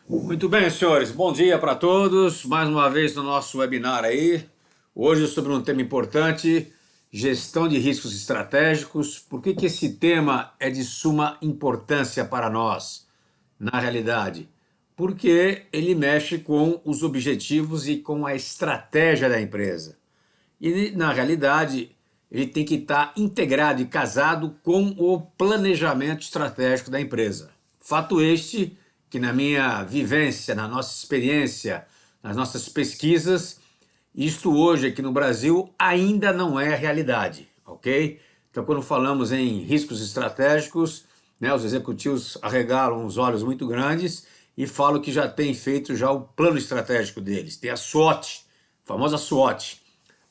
Muito bem, senhores. Bom dia para todos. Mais uma vez no nosso webinar aí. Hoje sobre um tema importante, gestão de riscos estratégicos. Por que que esse tema é de suma importância para nós, na realidade? Porque ele mexe com os objetivos e com a estratégia da empresa. E, na realidade, ele tem que estar integrado e casado com o planejamento estratégico da empresa. Fato este que, na minha vivência, na nossa experiência, nas nossas pesquisas, isto hoje aqui no Brasil ainda não é realidade, ok? Então, quando falamos em riscos estratégicos, né, os executivos arregalam os olhos muito grandes e falam que já tem feito já o plano estratégico deles. Tem a SWOT, a famosa SWOT,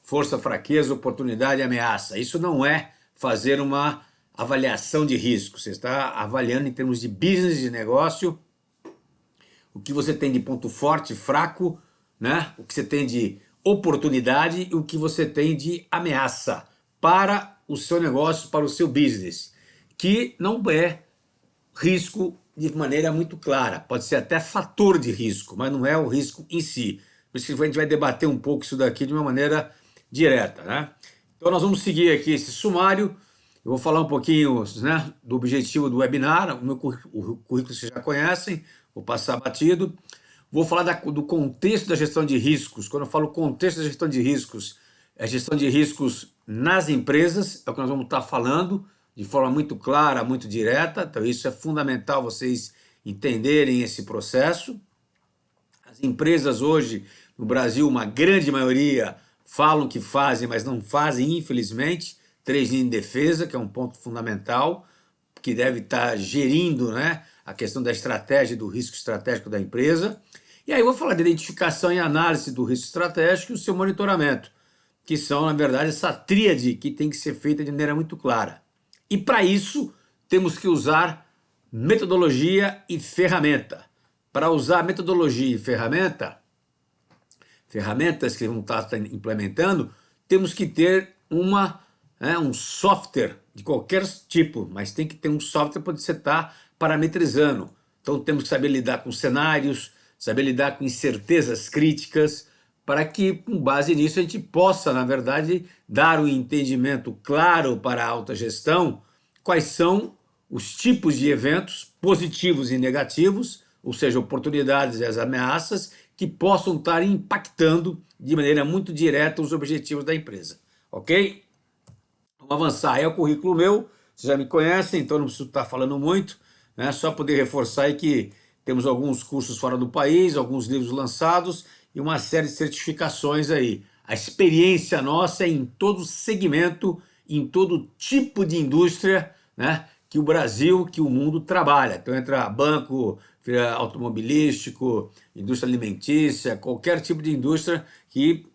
força, fraqueza, oportunidade e ameaça. Isso não é fazer uma avaliação de risco. Você está avaliando em termos de business, de negócio, o que você tem de ponto forte, fraco, né? O que você tem de oportunidade e o que você tem de ameaça para o seu negócio, para o seu business, que não é risco de maneira muito clara, pode ser até fator de risco, mas não é o risco em si. Por isso que a gente vai debater um pouco isso daqui de uma maneira direta, né? Então nós vamos seguir aqui esse sumário, eu vou falar um pouquinho, né, do objetivo do webinar, o currículo vocês já conhecem, vou passar batido. Vou falar do contexto da gestão de riscos. Quando eu falo contexto da gestão de riscos, é gestão de riscos nas empresas, é o que nós vamos estar falando, de forma muito clara, muito direta. Então isso é fundamental vocês entenderem esse processo. As empresas hoje, no Brasil, uma grande maioria, falam que fazem, mas não fazem, infelizmente. 3 linhas de defesa, que é um ponto fundamental, que deve estar gerindo, né, a questão da estratégia, do risco estratégico da empresa. E aí eu vou falar de identificação e análise do risco estratégico e o seu monitoramento, que são, na verdade, essa tríade que tem que ser feita de maneira muito clara. E para isso, temos que usar metodologia e ferramenta. Para usar metodologia e ferramentas que vão estar implementando, temos que ter um software de qualquer tipo, mas tem que ter um software para você estar parametrizando. Então temos que saber lidar com cenários, saber lidar com incertezas críticas, para que, com base nisso, a gente possa, na verdade, dar um entendimento claro para a alta gestão quais são os tipos de eventos positivos e negativos, ou seja, oportunidades e as ameaças, que possam estar impactando de maneira muito direta os objetivos da empresa. Ok? Vamos avançar. É o currículo meu, vocês já me conhecem, então não preciso estar falando muito, né? Só poder reforçar aí que temos alguns cursos fora do país, alguns livros lançados e uma série de certificações aí. A experiência nossa é em todo segmento, em todo tipo de indústria, né, que o Brasil, que o mundo trabalha. Então entra banco, automobilístico, indústria alimentícia, qualquer tipo de indústria que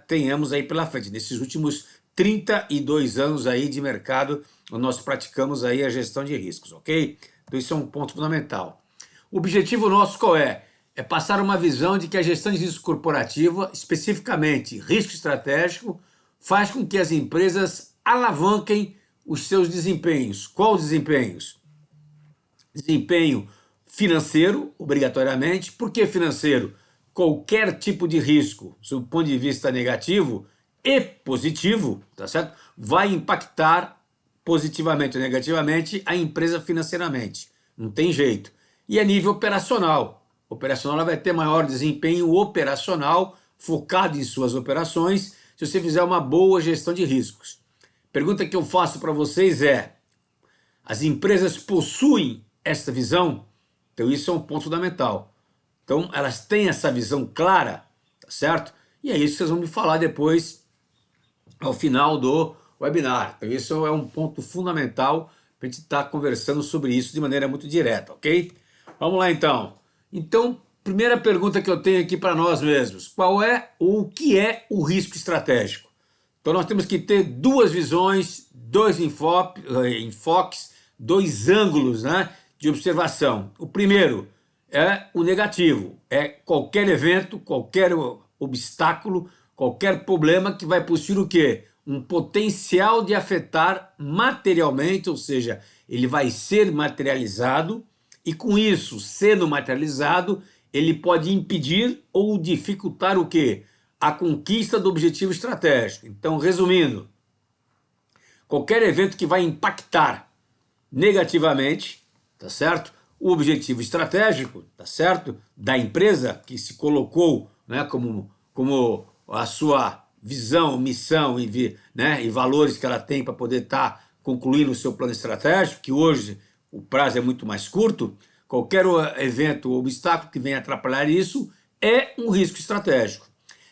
tenhamos aí pela frente. Nesses últimos 32 anos aí de mercado, nós praticamos aí a gestão de riscos, ok? Então isso é um ponto fundamental. O objetivo nosso qual é? É passar uma visão de que a gestão de risco corporativa, especificamente risco estratégico, faz com que as empresas alavanquem os seus desempenhos. Qual desempenhos? Desempenho financeiro, obrigatoriamente. Por que financeiro? Qualquer tipo de risco, sob o ponto de vista negativo e positivo, tá certo? Vai impactar positivamente ou negativamente a empresa financeiramente. Não tem jeito. E a nível operacional. Operacional, ela vai ter maior desempenho operacional, focado em suas operações, se você fizer uma boa gestão de riscos. Pergunta que eu faço para vocês é: as empresas possuem essa visão? Então isso é um ponto fundamental. Então elas têm essa visão clara, tá certo? E é isso que vocês vão me falar depois, ao final do webinar. Então isso é um ponto fundamental para a gente estar conversando sobre isso de maneira muito direta, ok? Vamos lá então. Então, primeira pergunta que eu tenho aqui para nós mesmos: qual é ou o que é o risco estratégico? Então nós temos que ter duas visões, dois enfoques, dois ângulos, né, de observação. O primeiro é o negativo, é qualquer evento, qualquer obstáculo, qualquer problema que vai possuir o quê? Um potencial de afetar materialmente, ou seja, ele vai ser materializado, e com isso, sendo materializado, ele pode impedir ou dificultar o quê? A conquista do objetivo estratégico. Então, resumindo, qualquer evento que vai impactar negativamente, tá certo? O objetivo estratégico, tá certo? Da empresa que se colocou, né, como a sua visão, missão e valores que ela tem para poder estar concluindo o seu plano estratégico, que hoje o prazo é muito mais curto, qualquer evento ou obstáculo que venha atrapalhar isso é um risco estratégico.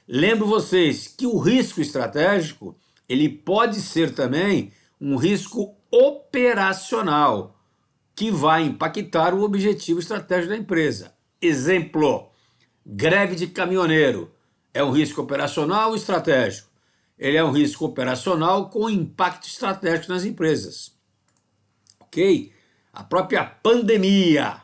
Lembro vocês que o risco estratégico ele pode ser também um risco operacional que vai impactar o objetivo estratégico da empresa. Exemplo, greve de caminhoneiro. É um risco operacional ou estratégico? Ele é um risco operacional com impacto estratégico nas empresas. Ok? A própria pandemia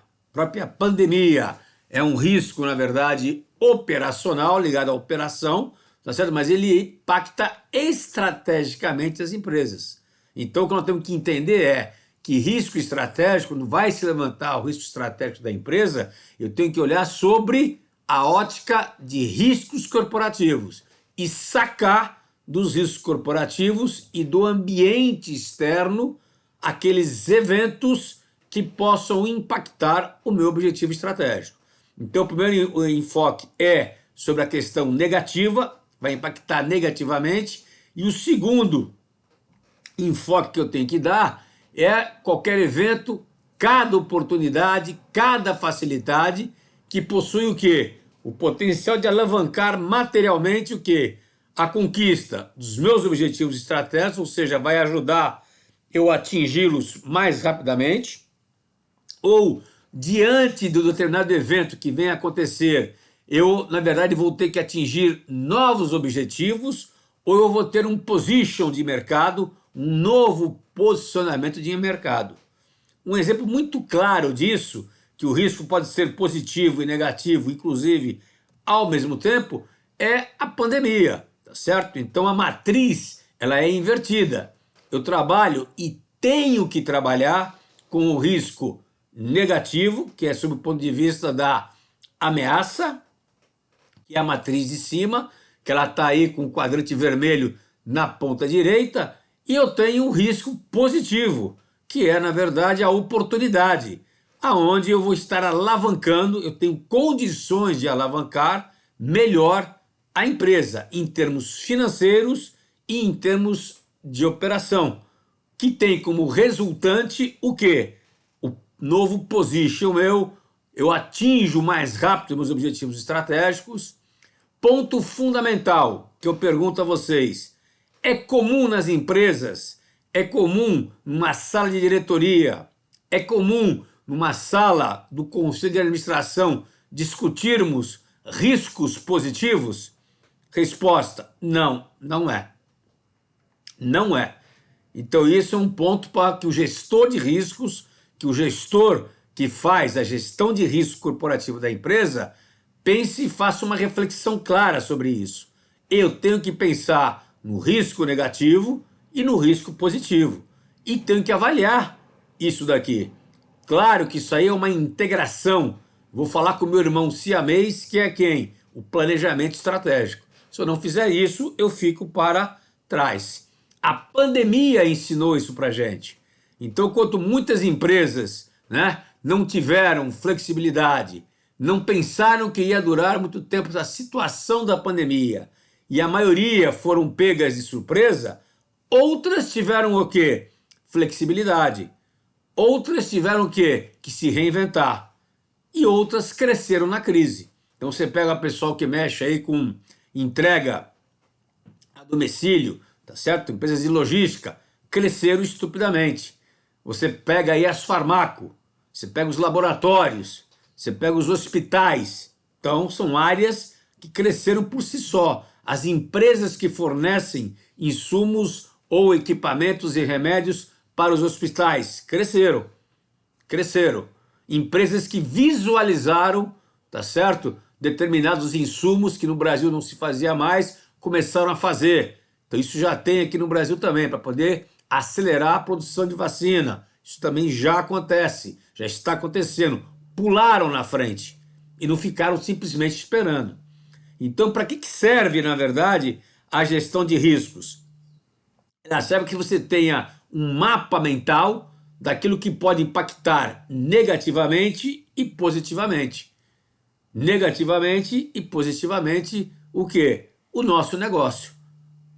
é um risco, na verdade, operacional, ligado à operação, tá certo? Mas ele impacta estrategicamente as empresas. Então, o que nós temos que entender é que risco estratégico, não vai se levantar o risco estratégico da empresa, eu tenho que olhar sobre a ótica de riscos corporativos e sacar dos riscos corporativos e do ambiente externo aqueles eventos que possam impactar o meu objetivo estratégico. Então, o primeiro enfoque é sobre a questão negativa, vai impactar negativamente, e o segundo enfoque que eu tenho que dar é qualquer evento, cada oportunidade, cada facilidade que possui o quê? O potencial de alavancar materialmente o quê? A conquista dos meus objetivos estratégicos, ou seja, vai ajudar eu a atingi-los mais rapidamente, ou diante do determinado evento que venha acontecer, eu, na verdade, vou ter que atingir novos objetivos, ou eu vou ter um position de mercado, um novo posicionamento de mercado. Um exemplo muito claro disso, que o risco pode ser positivo e negativo, inclusive ao mesmo tempo, é a pandemia, tá certo? Então a matriz, ela é invertida. Eu trabalho e tenho que trabalhar com o risco negativo, que é sob o ponto de vista da ameaça, que é a matriz de cima, que ela está aí com o quadrante vermelho na ponta direita, e eu tenho um risco positivo, que é, na verdade, a oportunidade, aonde eu vou estar alavancando, eu tenho condições de alavancar melhor a empresa, em termos financeiros e em termos de operação, que tem como resultante o quê? O novo position eu atinjo mais rápido meus objetivos estratégicos. Ponto fundamental que eu pergunto a vocês, é comum nas empresas, é comum numa sala de diretoria, é comum numa sala do conselho de administração discutirmos riscos positivos? Resposta, não, não é. Não é. Então isso é um ponto para que o gestor de riscos, que o gestor que faz a gestão de risco corporativo da empresa, pense e faça uma reflexão clara sobre isso. Eu tenho que pensar no risco negativo e no risco positivo. E tenho que avaliar isso daqui. Claro que isso aí é uma integração. Vou falar com o meu irmão siamês, que é quem? O planejamento estratégico. Se eu não fizer isso, eu fico para trás. A pandemia ensinou isso para a gente. Então, quanto muitas empresas, não tiveram flexibilidade, não pensaram que ia durar muito tempo a situação da pandemia, e a maioria foram pegas de surpresa, outras tiveram o quê? Flexibilidade. Outras tiveram o quê? Que se reinventar. E outras cresceram na crise. Então você pega o pessoal que mexe aí com entrega a domicílio, tá certo? Empresas de logística, cresceram estupidamente. Você pega aí as farmaco, você pega os laboratórios, você pega os hospitais. Então são áreas que cresceram por si só. As empresas que fornecem insumos ou equipamentos e remédios para os hospitais cresceram. Empresas que visualizaram, tá certo? Determinados insumos que no Brasil não se fazia mais, começaram a fazer. Então isso já tem aqui no Brasil também, para poder acelerar a produção de vacina. Isso também já acontece, já está acontecendo. Pularam na frente. e não ficaram simplesmente esperando. Então, para que serve, na verdade, a gestão de riscos? Ela serve que você tenha um mapa mental daquilo que pode impactar negativamente e positivamente. Negativamente e positivamente o quê? O nosso negócio.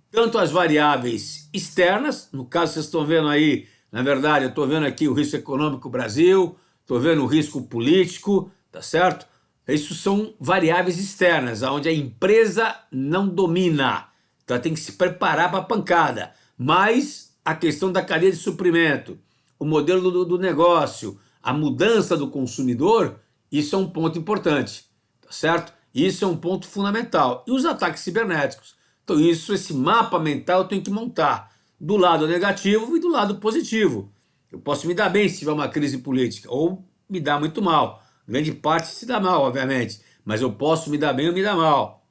Tanto as variáveis externas, no caso vocês estão vendo aí, na verdade, eu estou vendo aqui o risco econômico Brasil, estou vendo o risco político, tá certo? Isso são variáveis externas, onde a empresa não domina. Então ela tem que se preparar para a pancada. Mas a questão da cadeia de suprimento, o modelo do negócio, a mudança do consumidor, isso é um ponto importante, tá certo? Isso é um ponto fundamental. E os ataques cibernéticos? Então esse mapa mental eu tenho que montar do lado negativo e do lado positivo. Eu posso me dar bem se tiver uma crise política, ou me dar muito mal. Grande parte se dá mal, obviamente, mas eu posso me dar bem ou me dar mal.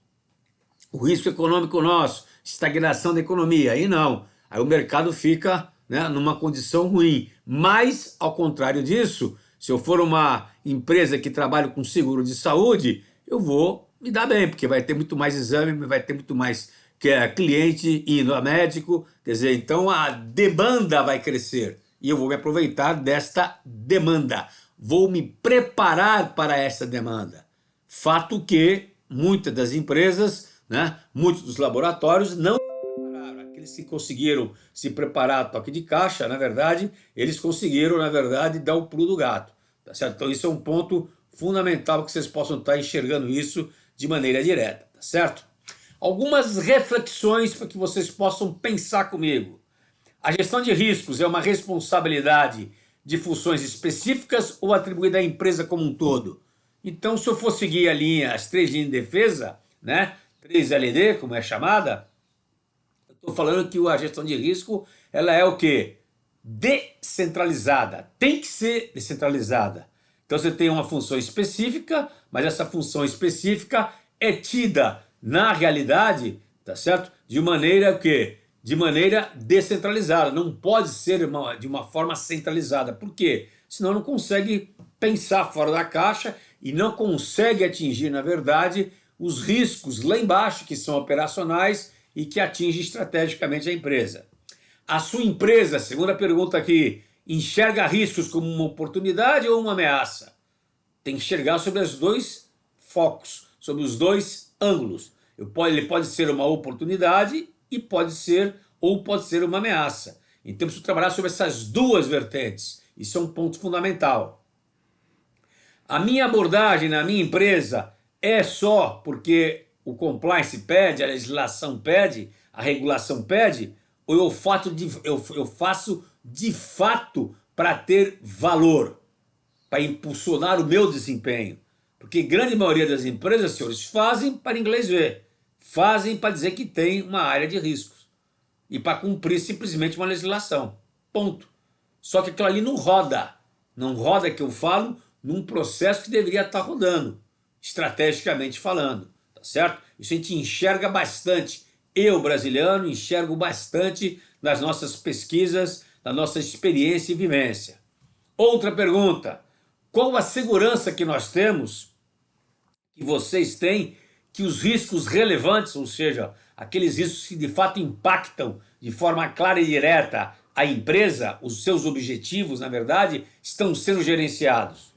O risco econômico nosso, estagnação da economia, aí não. Aí o mercado fica, né, numa condição ruim. Mas, ao contrário disso, se eu for uma empresa que trabalha com seguro de saúde, eu vou me dar bem, porque vai ter muito mais exame, vai ter muito mais cliente indo a médico. Quer dizer, então a demanda vai crescer e eu vou me aproveitar desta demanda. Vou me preparar para essa demanda. Fato que muitas das empresas, né, muitos dos laboratórios não se prepararam. Aqueles que conseguiram se preparar a toque de caixa, na verdade, eles conseguiram, na verdade, dar o pulo do gato. Tá certo? Então isso é um ponto fundamental que vocês possam estar enxergando isso de maneira direta, tá certo? Algumas reflexões para que vocês possam pensar comigo. A gestão de riscos é uma responsabilidade de funções específicas ou atribuída à empresa como um todo? Então, se eu for seguir as 3 linhas de defesa, né, 3LD, como é chamada, eu estou falando que a gestão de risco ela é o quê? Descentralizada. Tem que ser descentralizada. Então, você tem uma função específica, mas essa função específica é tida, na realidade, tá certo? De maneira que de maneira descentralizada, não pode ser de uma forma centralizada. Por quê? Senão não consegue pensar fora da caixa e não consegue atingir, na verdade, os riscos lá embaixo, que são operacionais e que atingem estrategicamente a empresa. A sua empresa, segunda pergunta aqui, enxerga riscos como uma oportunidade ou uma ameaça? Tem que enxergar sobre os dois focos, sobre os dois ângulos. Ele pode ser uma oportunidade e pode ser uma ameaça. Então, preciso trabalhar sobre essas duas vertentes. Isso é um ponto fundamental. A minha abordagem na minha empresa é só porque o compliance pede, a legislação pede, a regulação pede, ou eu faço de fato para ter valor, para impulsionar o meu desempenho? Porque grande maioria das empresas, senhores, fazem para inglês ver, fazem para dizer que tem uma área de riscos e para cumprir simplesmente uma legislação. Ponto. Só que aquilo ali não roda. Não roda, que eu falo, num processo que deveria estar rodando, estrategicamente falando. Tá certo? Isso a gente enxerga bastante. Eu, brasileiro, enxergo bastante nas nossas pesquisas, na nossa experiência e vivência. Outra pergunta. Qual a segurança que nós temos, que vocês têm, que os riscos relevantes, ou seja, aqueles riscos que de fato impactam de forma clara e direta a empresa, os seus objetivos, na verdade, estão sendo gerenciados?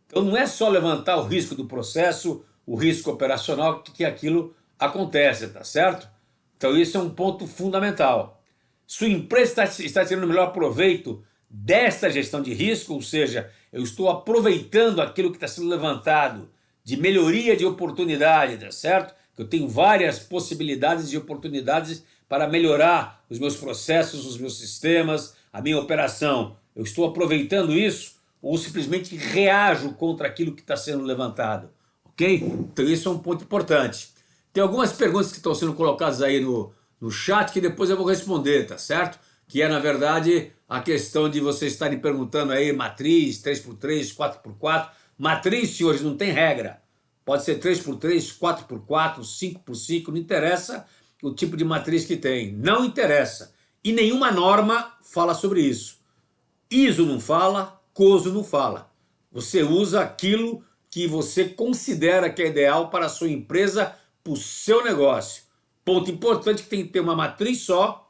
Então não é só levantar o risco do processo, o risco operacional, que aquilo acontece, tá certo? Então isso é um ponto fundamental. Sua empresa está tirando o melhor proveito desta gestão de risco, ou seja, eu estou aproveitando aquilo que está sendo levantado de melhoria de oportunidade, tá certo? Eu tenho várias possibilidades de oportunidades para melhorar os meus processos, os meus sistemas, a minha operação. Eu estou aproveitando isso ou simplesmente reajo contra aquilo que está sendo levantado, ok? Então isso é um ponto importante. Tem algumas perguntas que estão sendo colocadas aí no chat que depois eu vou responder, tá certo? Que é, na verdade, a questão de vocês estarem perguntando aí matriz, 3x3, 4x4. Matriz, senhores, não tem regra. Pode ser 3x3, 4x4, 5x5, não interessa o tipo de matriz que tem. Não interessa. E nenhuma norma fala sobre isso. ISO não fala, COSO não fala. Você usa aquilo que você considera que é ideal para a sua empresa, para o seu negócio. Ponto importante que tem que ter uma matriz só,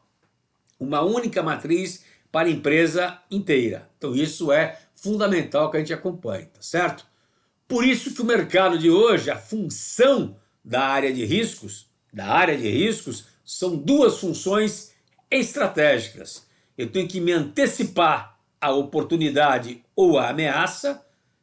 uma única matriz para a empresa inteira. Então isso é fundamental que a gente acompanhe, tá certo? Por isso que o mercado de hoje, a função da área de riscos, são duas funções estratégicas. Eu tenho que me antecipar à oportunidade ou à ameaça.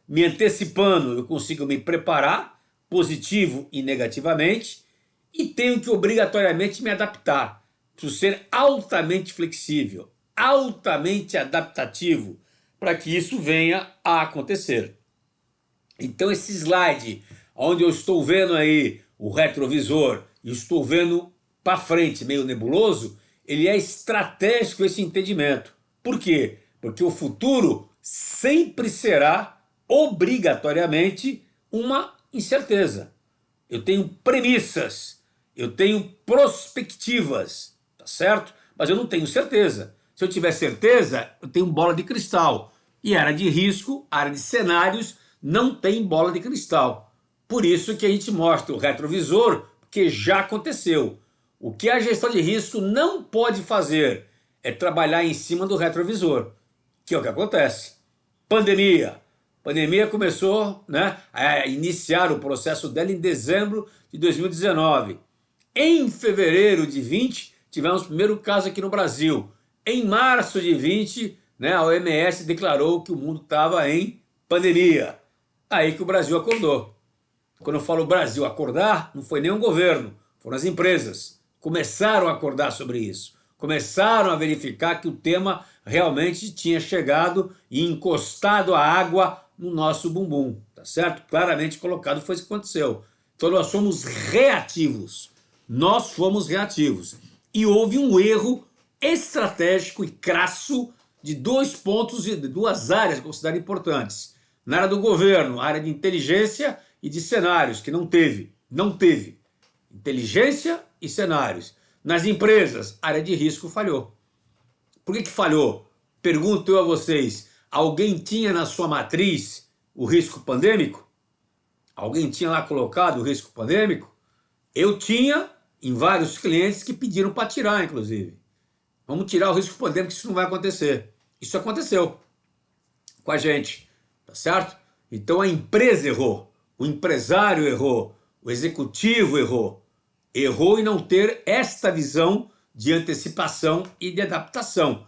Me antecipando, eu consigo me preparar, positivo e negativamente, e tenho que obrigatoriamente me adaptar. Preciso ser altamente flexível, altamente adaptativo, para que isso venha a acontecer. Então esse slide, onde eu estou vendo aí o retrovisor e estou vendo para frente, meio nebuloso, ele é estratégico esse entendimento. Por quê? Porque o futuro sempre será obrigatoriamente uma incerteza. Eu tenho premissas, eu tenho prospectivas, tá certo? Mas eu não tenho certeza. Se eu tiver certeza, eu tenho bola de cristal. E a área de risco, a área de cenários, não tem bola de cristal. Por isso que a gente mostra o retrovisor, porque já aconteceu. O que a gestão de risco não pode fazer é trabalhar em cima do retrovisor, que é o que acontece. Pandemia. Pandemia começou, né, a iniciar o processo dela em dezembro de 2019. Em fevereiro de 20, tivemos o primeiro caso aqui no Brasil. Em março de 20, né, a OMS declarou que o mundo estava em pandemia. Aí que o Brasil acordou. Quando eu falo Brasil acordar, não foi nem um governo, foram as empresas. Começaram a acordar sobre isso. Começaram a verificar que o tema realmente tinha chegado e encostado a água no nosso bumbum, tá certo? Claramente colocado foi isso que aconteceu. Então nós somos reativos. Nós fomos reativos. E houve um erro estratégico e crasso de dois pontos e duas áreas consideradas importantes. Na área do governo, área de inteligência e de cenários, que não teve. Inteligência e cenários. Nas empresas, área de risco falhou. Por que falhou? Pergunto eu a vocês, alguém tinha na sua matriz o risco pandêmico? Alguém tinha lá colocado o risco pandêmico? Eu tinha em vários clientes que pediram para tirar, inclusive. Vamos tirar o risco pandêmico, isso não vai acontecer. Isso aconteceu com a gente, tá certo? Então a empresa errou, o empresário errou, o executivo errou. Errou em não ter esta visão de antecipação e de adaptação.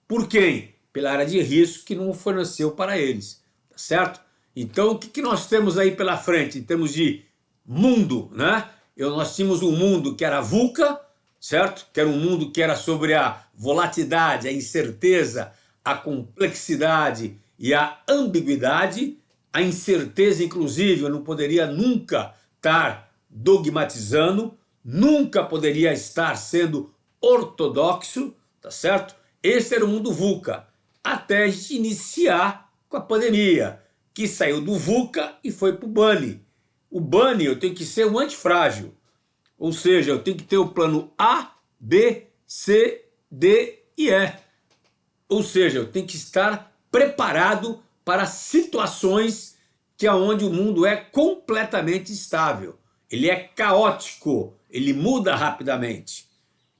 Por quem? Pela área de risco que não forneceu para eles, tá certo? Então, o que nós temos aí pela frente em termos de mundo, né? Nós tínhamos um mundo que era VUCA, certo? Que era um mundo que era sobre a volatilidade, a incerteza, a complexidade e a ambiguidade. A incerteza, inclusive, eu não poderia nunca estar dogmatizando, nunca poderia estar sendo ortodoxo, tá certo? Esse era o mundo VUCA, até a gente iniciar com a pandemia, que saiu do VUCA e foi para o BANI. O BANI eu tenho que ser um antifrágil, ou seja, eu tenho que ter o plano A, B, C, D e E. Ou seja, eu tenho que estar preparado para situações que é onde o mundo é completamente instável. Ele é caótico, ele muda rapidamente.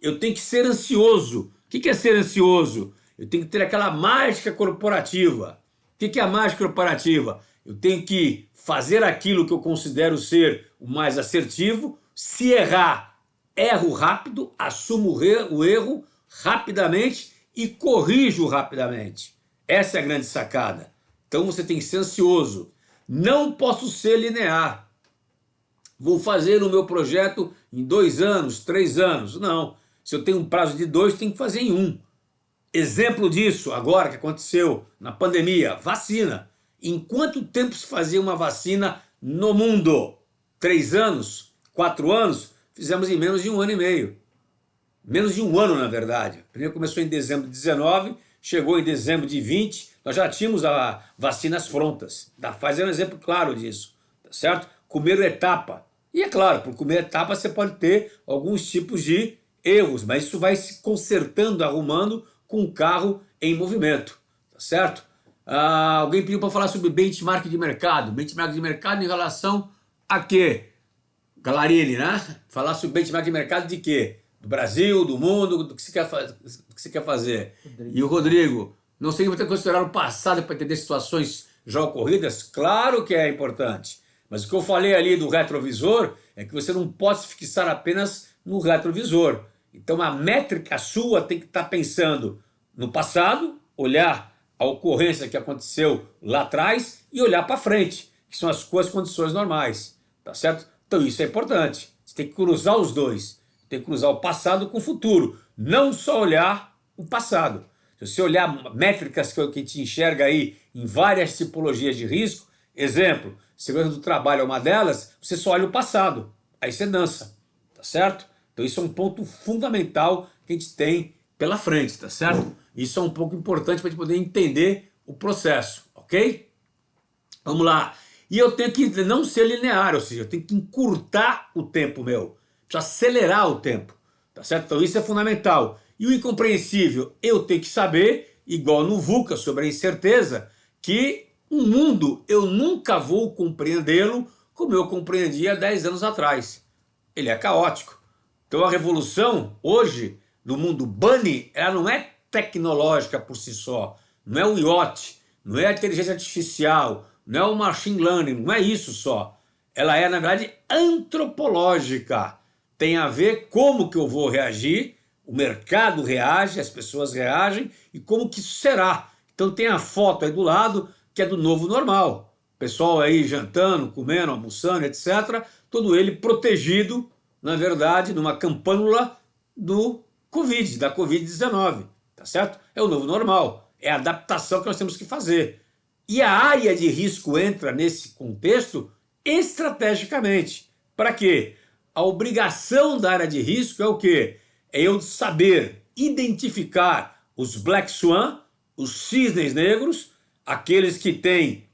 Eu tenho que ser ansioso. O que é ser ansioso? Eu tenho que ter aquela mágica corporativa. O que é a mágica corporativa? Eu tenho que fazer aquilo que eu considero ser o mais assertivo. Se errar, erro rápido, assumo o erro rapidamente e corrijo rapidamente. Essa é a grande sacada. Então você tem que ser ansioso. Não posso ser linear. Vou fazer o meu projeto em 2 anos, 3 anos. Não. Se eu tenho um prazo de 2, tenho que fazer em 1. Exemplo disso, agora que aconteceu na pandemia, vacina. Em quanto tempo se fazia uma vacina no mundo? 3 anos? 4 anos? Fizemos em menos de 1 ano e meio. Menos de 1 ano, na verdade. Primeiro começou em dezembro de 19, chegou em dezembro de 20, nós já tínhamos as vacinas prontas. Da Pfizer é um exemplo claro disso, tá certo? Comer etapa. E é claro, por comer etapa você pode ter alguns tipos de erros, mas isso vai se consertando, arrumando com o carro em movimento, tá certo? Alguém pediu para falar sobre benchmark de mercado. Benchmark de mercado em relação a quê? Galarini, né? Falar sobre benchmark de mercado de quê? Do Brasil, do mundo, do que você quer fazer. Rodrigo. E o Rodrigo, não sei se você considerar o passado para entender situações já ocorridas? Claro que é importante. Mas o que eu falei ali do retrovisor é que você não pode se fixar apenas no retrovisor. Então a métrica sua tem que estar pensando no passado, olhar a ocorrência que aconteceu lá atrás e olhar para frente, que são as condições normais, tá certo? Então isso é importante. Você tem que cruzar os dois. Tem que cruzar o passado com o futuro. Não só olhar o passado. Se você olhar métricas que a gente enxerga aí em várias tipologias de risco, exemplo, segurança do trabalho é uma delas, você só olha o passado. Aí você dança, tá certo? Então isso é um ponto fundamental que a gente tem pela frente, tá certo? Isso é um pouco importante para a gente poder entender o processo, ok? Vamos lá. E eu tenho que não ser linear, ou seja, eu tenho que encurtar o tempo meu, preciso acelerar o tempo, tá certo? Então isso é fundamental. E o incompreensível, eu tenho que saber, igual no VUCA, sobre a incerteza, que o mundo eu nunca vou compreendê-lo como eu compreendia 10 anos atrás. Ele é caótico. Então a revolução hoje do mundo bunny, ela não é tecnológica por si só, não é o IoT, não é a inteligência artificial, não é o machine learning, não é isso só. Ela é, na verdade, antropológica. Tem a ver como que eu vou reagir, o mercado reage, as pessoas reagem e como que isso será. Então tem a foto aí do lado, que é do novo normal. Pessoal aí jantando, comendo, almoçando, etc. Todo ele protegido, na verdade, numa campânula do Covid, da Covid-19, tá certo? É o novo normal, é a adaptação que nós temos que fazer. E a área de risco entra nesse contexto estrategicamente. Para quê? A obrigação da área de risco é o quê? É eu saber identificar os Black Swan, os cisnes negros, aqueles que têm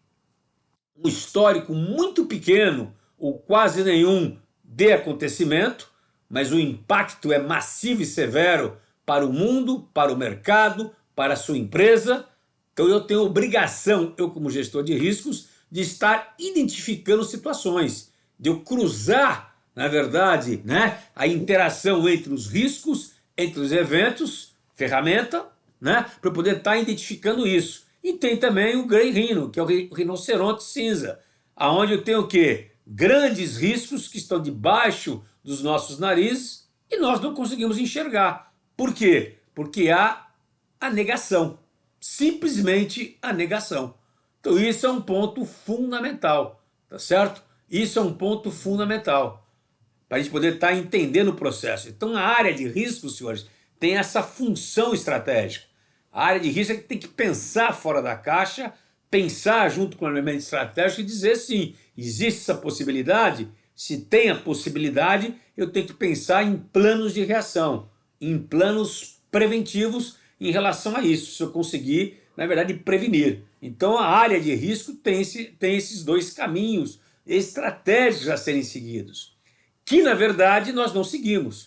um histórico muito pequeno ou quase nenhum de acontecimento, mas o impacto é massivo e severo para o mundo, para o mercado, para a sua empresa. Então eu tenho obrigação, eu como gestor de riscos, de estar identificando situações, de eu cruzar, na verdade, né, a interação entre os riscos, entre os eventos, ferramenta, né, para eu poder estar identificando isso. E tem também o Grey Rhino, que é o rinoceronte cinza, aonde eu tenho o quê? Grandes riscos que estão debaixo dos nossos narizes e nós não conseguimos enxergar. Por quê? Porque há a negação. Simplesmente a negação. Então isso é um ponto fundamental, tá certo? Isso é um ponto fundamental para a gente poder estar entendendo o processo. Então a área de risco, senhores, tem essa função estratégica. A área de risco é que tem que pensar fora da caixa, pensar junto com o elemento estratégico e dizer sim, existe essa possibilidade? Se tem a possibilidade, eu tenho que pensar em planos de reação, em planos preventivos em relação a isso, se eu conseguir, na verdade, prevenir. Então a área de risco tem esses dois caminhos estratégicos a serem seguidos, que na verdade nós não seguimos.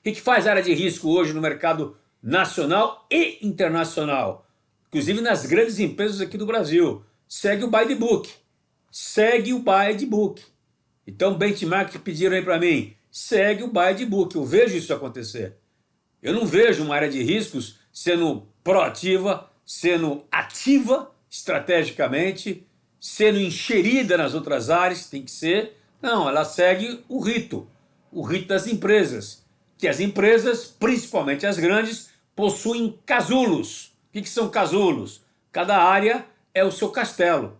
O que faz a área de risco hoje no mercado nacional e internacional? Inclusive nas grandes empresas aqui do Brasil. Segue o by the book. Segue o by the book. Então, benchmark que pediram aí para mim, segue o by the book. Eu vejo isso acontecer. Eu não vejo uma área de riscos sendo proativa, sendo ativa estrategicamente, sendo enxerida nas outras áreas, tem que ser. Não, ela segue o rito das empresas, que as empresas, principalmente as grandes, possuem casulos. O que são casulos? Cada área é o seu castelo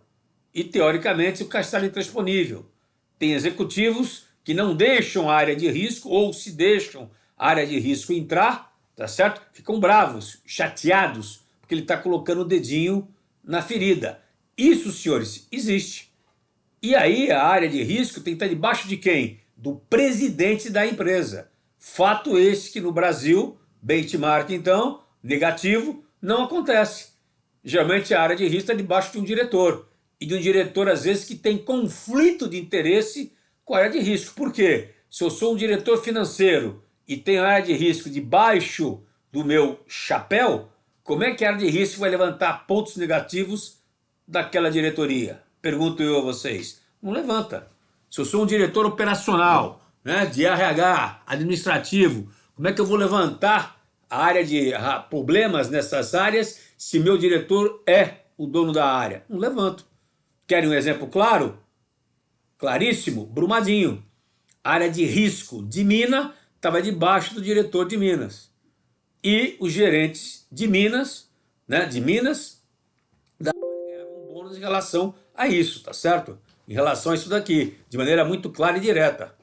e, teoricamente, o castelo é intransponível. Tem executivos que não deixam a área de risco ou se deixam a área de risco entrar, tá certo? Ficam bravos, chateados, porque ele está colocando o dedinho na ferida. Isso, senhores, existe. E aí a área de risco tem que estar debaixo de quem? Do presidente da empresa. Fato este que no Brasil, benchmark então, negativo, não acontece. Geralmente a área de risco está debaixo de um diretor. E de um diretor, às vezes, que tem conflito de interesse com a área de risco. Por quê? Se eu sou um diretor financeiro e tenho a área de risco debaixo do meu chapéu, Como é que a área de risco vai levantar pontos negativos daquela diretoria? Pergunto eu a vocês. Não levanta. Se eu sou um diretor operacional, né, de RH, administrativo, como é que eu vou levantar a área de problemas nessas áreas se meu diretor é o dono da área? Não levanto. Querem um exemplo claro? Claríssimo? Brumadinho. A área de risco de mina estava debaixo do diretor de Minas. E os gerentes de Minas, né, ganhavam um bônus em relação a isso, tá certo? Em relação a isso daqui, de maneira muito clara e direta.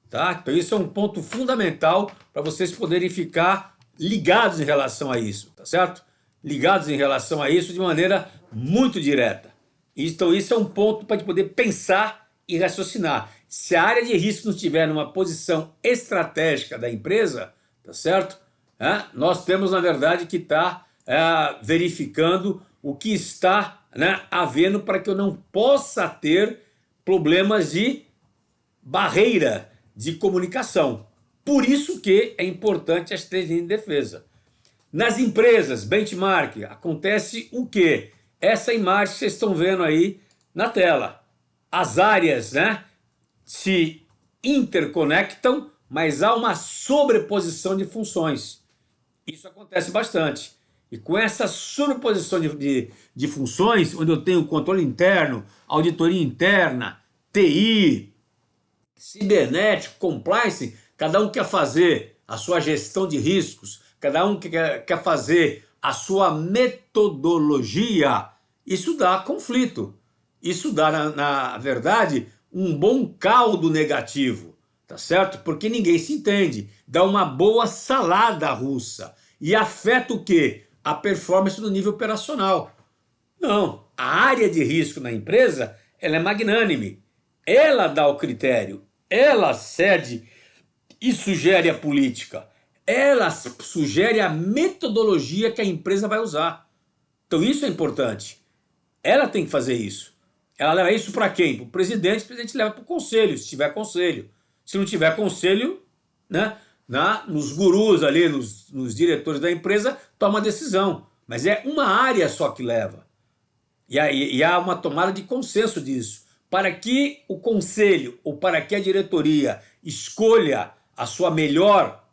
Tá? Então isso é um ponto fundamental para vocês poderem ficar ligados em relação a isso, tá certo? Ligados em relação a isso de maneira muito direta. Então isso é um ponto para poder pensar e raciocinar. Se a área de risco não estiver numa posição estratégica da empresa, tá certo? Nós temos, na verdade, que estar verificando o que está, né, havendo para que eu não possa ter problemas de barreira de comunicação. Por isso que é importante as 3 linhas de defesa. Nas empresas, benchmark, acontece o quê? Essa imagem que vocês estão vendo aí na tela. As áreas, né, se interconectam, mas há uma sobreposição de funções. Isso acontece bastante. E com essa sobreposição de funções, onde eu tenho controle interno, auditoria interna, TI, cibernético, compliance, cada um quer fazer a sua gestão de riscos, cada um quer fazer a sua metodologia, isso dá conflito. Isso dá, na verdade, um bom caldo negativo, tá certo? Porque ninguém se entende. Dá uma boa salada russa. E afeta o quê? A performance do nível operacional. Não, a área de risco na empresa, ela é magnânime. Ela dá o critério, ela cede e sugere a política. Ela sugere a metodologia que a empresa vai usar. Então isso é importante. Ela tem que fazer isso. Ela leva isso para quem? Para o presidente leva para o conselho, se tiver conselho. Se não tiver conselho, né, nos gurus ali, nos diretores da empresa, toma decisão. Mas é uma área só que leva. E há uma tomada de consenso disso. Para que o conselho ou para que a diretoria escolha a sua melhor,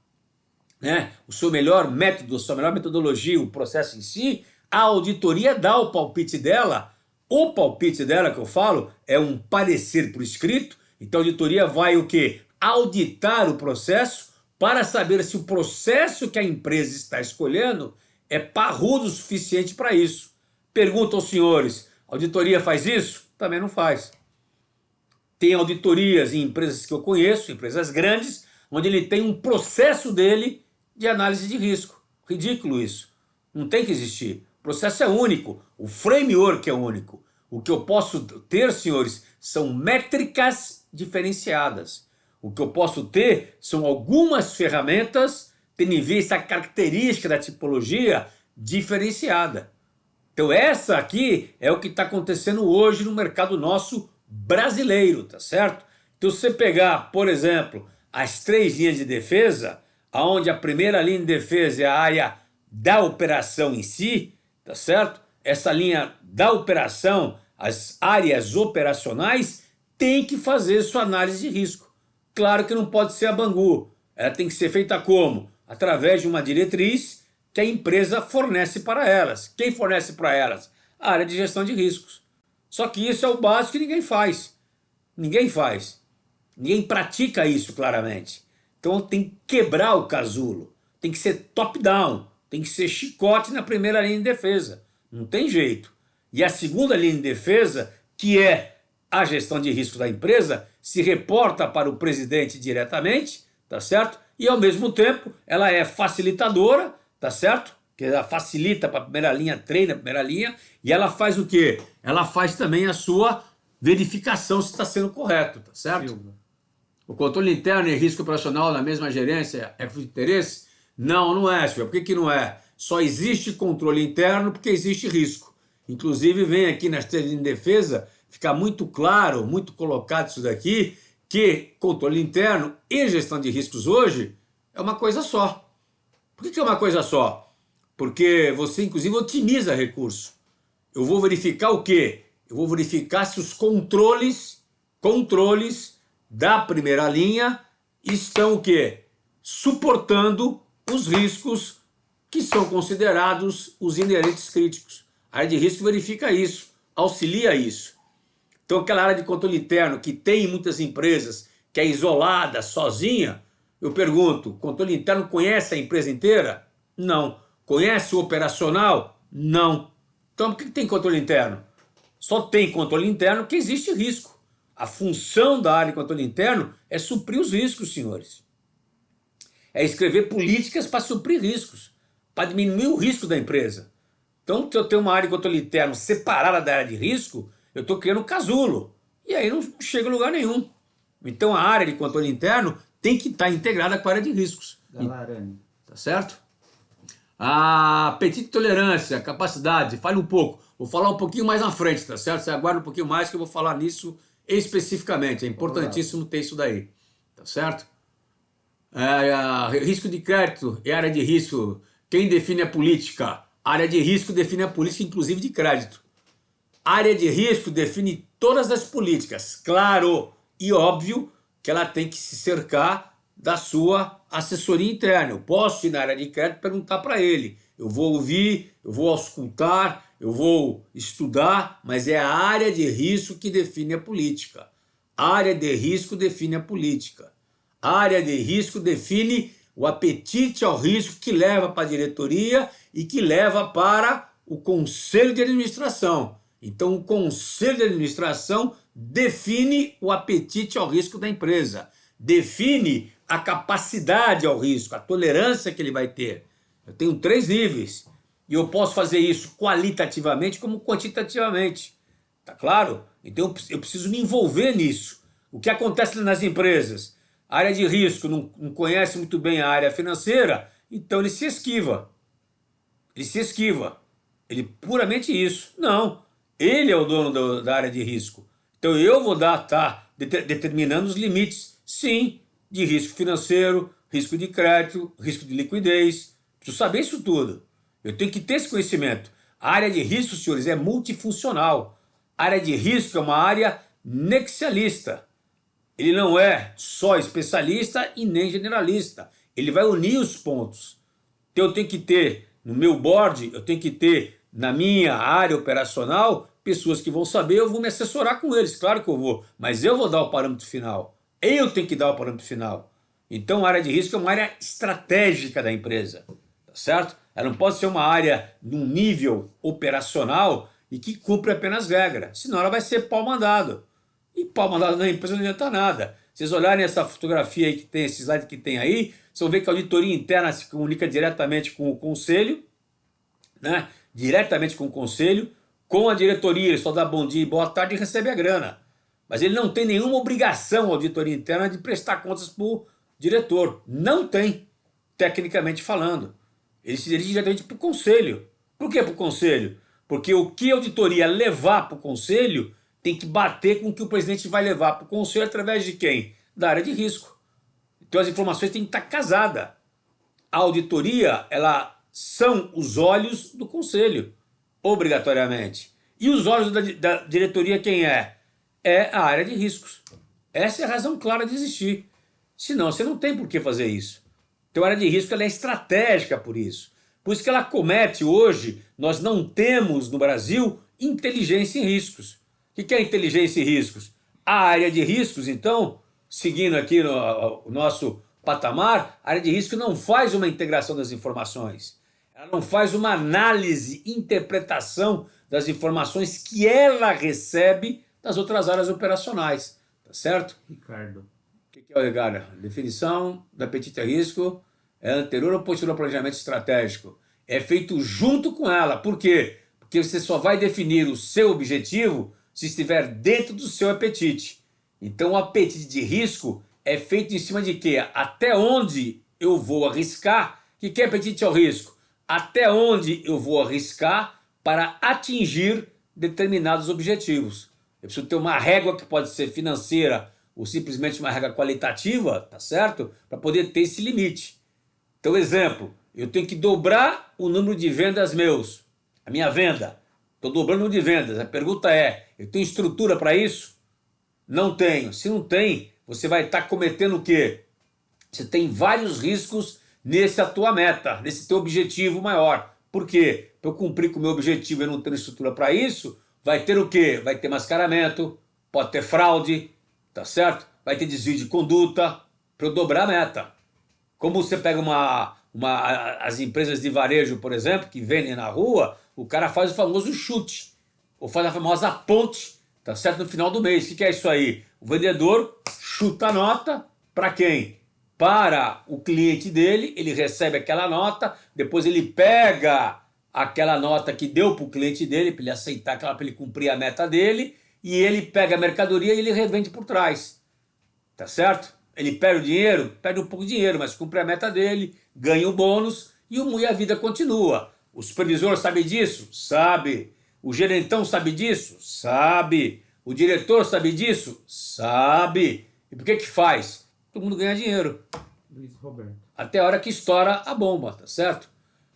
né, o seu melhor método, a sua melhor metodologia, o processo em si, a auditoria dá o palpite dela. O palpite dela, que eu falo, é um parecer por escrito. Então a auditoria vai o quê? Auditar o processo para saber se o processo que a empresa está escolhendo é parrudo o suficiente para isso. Pergunto aos senhores, a auditoria faz isso? Também não faz. Tem auditorias em empresas que eu conheço, empresas grandes, onde ele tem um processo dele de análise de risco. Ridículo isso. Não tem que existir. O processo é único, o framework é único. O que eu posso ter, senhores, são métricas diferenciadas. O que eu posso ter são algumas ferramentas tendo em vista a característica da tipologia diferenciada. Então essa aqui é o que está acontecendo hoje no mercado nosso brasileiro, tá certo? Então se você pegar, por exemplo, as 3 linhas de defesa, onde a primeira linha de defesa é a área da operação em si, tá certo? Essa linha da operação, as áreas operacionais, tem que fazer sua análise de risco. Claro que não pode ser a Bangu. Ela tem que ser feita como? Através de uma diretriz que a empresa fornece para elas. Quem fornece para elas? A área de gestão de riscos. Só que isso é o básico que ninguém faz. Ninguém faz. Ninguém pratica isso claramente. Então tem que quebrar o casulo. Tem que ser top-down. Tem que ser chicote na primeira linha de defesa. Não tem jeito. E a segunda linha de defesa, que é a gestão de risco da empresa, se reporta para o presidente diretamente, tá certo? E ao mesmo tempo ela é facilitadora, tá certo? Que ela facilita para a primeira linha, treina a primeira linha, e ela faz o quê? Ela faz também a sua verificação se está sendo correto, tá certo? Silva. O controle interno e risco operacional na mesma gerência é de interesse? Não, não é, Silvia. Por que não é? Só existe controle interno porque existe risco. Inclusive, vem aqui nas 3 linhas de defesa ficar muito claro, muito colocado isso daqui, que controle interno e gestão de riscos hoje é uma coisa só. Por que é uma coisa só? porque você, inclusive, otimiza recurso. Eu vou verificar o quê? Eu vou verificar se os controles da primeira linha estão o quê? Suportando os riscos que são considerados os inerentes críticos. A área de risco verifica isso, auxilia isso. Então, aquela área de controle interno que tem em muitas empresas, que é isolada, sozinha, eu pergunto, o controle interno conhece a empresa inteira? Não. Conhece o operacional? Não. Então, por que tem controle interno? Só tem controle interno porque existe risco. A função da área de controle interno é suprir os riscos, senhores. É escrever políticas para suprir riscos, para diminuir o risco da empresa. Então, se eu tenho uma área de controle interno separada da área de risco, eu estou criando um casulo. E aí não chega a lugar nenhum. Então, a área de controle interno tem que estar integrada com a área de riscos. Galarani. Tá certo? A apetite e tolerância, capacidade, fale um pouco. Vou falar um pouquinho mais na frente, tá certo? Você aguarda um pouquinho mais que eu vou falar nisso especificamente. É importantíssimo ter isso daí. Tá certo? Risco de crédito e área de risco. Quem define a política? A área de risco define a política, inclusive de crédito. A área de risco define todas as políticas. Claro e óbvio que ela tem que se cercar da sua assessoria interna. Eu posso ir na área de crédito e perguntar para ele. Eu vou ouvir, eu vou auscultar, eu vou estudar, mas é a área de risco que define a política. A área de risco define a política. A área de risco define o apetite ao risco que leva para a diretoria e que leva para o conselho de administração. Então, o conselho de administração define o apetite ao risco da empresa, define a capacidade ao risco, a tolerância que ele vai ter. Eu tenho 3 níveis e eu posso fazer isso qualitativamente como quantitativamente. Tá claro? Então, eu preciso me envolver nisso. O que acontece nas empresas? A área de risco não conhece muito bem a área financeira, então ele se esquiva. Ele se esquiva. Ele puramente isso. Não. Ele é o dono da área de risco. Então eu vou estar determinando os limites, sim, de risco financeiro, risco de crédito, risco de liquidez. Preciso saber isso tudo. Eu tenho que ter esse conhecimento. A área de risco, senhores, é multifuncional. A área de risco é uma área nexialista. Ele não é só especialista e nem generalista. Ele vai unir os pontos. Então eu tenho que ter no meu board, eu tenho que ter na minha área operacional pessoas que vão saber, eu vou me assessorar com eles, claro que eu vou, mas eu vou dar o parâmetro final. Eu tenho que dar o parâmetro final. Então a área de risco é uma área estratégica da empresa, tá certo? Ela não pode ser uma área num nível operacional e que cumpre apenas regras, senão ela vai ser pau mandado. E pau mandado na empresa não adianta nada. Vocês olharem essa fotografia aí que tem, esse slide que tem aí, vocês vão ver que a auditoria interna se comunica diretamente com o conselho, né? Diretamente com o conselho, com a diretoria, ele só dá bom dia e boa tarde e recebe a grana. Mas ele não tem nenhuma obrigação, a auditoria interna, de prestar contas para o diretor. Não tem, tecnicamente falando. Ele se dirige diretamente para o conselho. Por que para o conselho? Porque o que a auditoria levar para o conselho tem que bater com o que o presidente vai levar para o conselho através de quem? Da área de risco. Então as informações têm que estar casadas. A auditoria, ela são os olhos do conselho, obrigatoriamente. E os olhos da diretoria quem é? É a área de riscos. Essa é a razão clara de existir. Senão você não tem por que fazer isso. Então a área de risco ela é estratégica por isso. Por isso que ela comete hoje, nós não temos no Brasil inteligência em riscos. O que é inteligência em riscos? A área de riscos, então, seguindo aqui o nosso patamar, a área de risco não faz uma integração das informações. Ela não faz uma análise, interpretação das informações que ela recebe das outras áreas operacionais. Tá certo? Ricardo. O que é o Ricardo? Definição do apetite a risco é anterior ao posterior ao planejamento estratégico. É feito junto com ela. Por quê? Porque você só vai definir o seu objetivo se estiver dentro do seu apetite. Então o apetite de risco é feito em cima de quê? Até onde eu vou arriscar? O que é apetite ao risco? Até onde eu vou arriscar para atingir determinados objetivos. Eu preciso ter uma régua que pode ser financeira ou simplesmente uma régua qualitativa, tá certo? Para poder ter esse limite. Então, exemplo, eu tenho que dobrar o número de vendas meus, a minha venda. Estou dobrando o número de vendas. A pergunta é, eu tenho estrutura para isso? Não tenho. Se não tem, você vai estar cometendo o quê? Você tem vários riscos nessa tua meta, nesse teu objetivo maior. Por quê? Para eu cumprir com o meu objetivo e não ter estrutura para isso, vai ter o quê? Vai ter mascaramento, pode ter fraude, tá certo? Vai ter desvio de conduta para eu dobrar a meta. Como você pega as empresas de varejo, por exemplo, que vendem na rua, o cara faz o famoso chute, ou faz a famosa ponte, tá certo? No final do mês. O que é isso aí? O vendedor chuta a nota para quem? Para o cliente dele, ele recebe aquela nota, depois ele pega aquela nota que deu para o cliente dele, para ele aceitar, para ele cumprir a meta dele, e ele pega a mercadoria e ele revende por trás. Tá certo? Ele perde o dinheiro? Perde um pouco de dinheiro, mas cumpre a meta dele, ganha o bônus e a vida continua. O supervisor sabe disso? Sabe. O gerentão sabe disso? Sabe. O diretor sabe disso? Sabe. E por que que faz? Todo mundo ganha dinheiro. Luiz Roberto. Até a hora que estoura a bomba, tá certo?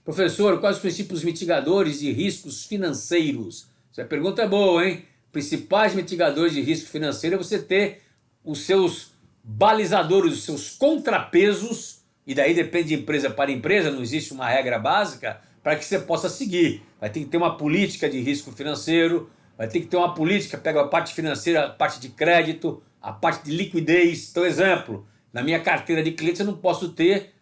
Professor, quais os princípios mitigadores de riscos financeiros? Essa pergunta é boa, hein? Principais mitigadores de risco financeiro é você ter os seus balizadores, os seus contrapesos, e daí depende de empresa para empresa, não existe uma regra básica para que você possa seguir. Vai ter que ter uma política de risco financeiro, vai ter que ter uma política, pega a parte financeira, a parte de crédito, a parte de liquidez. Então, exemplo, na minha carteira de clientes eu não posso ter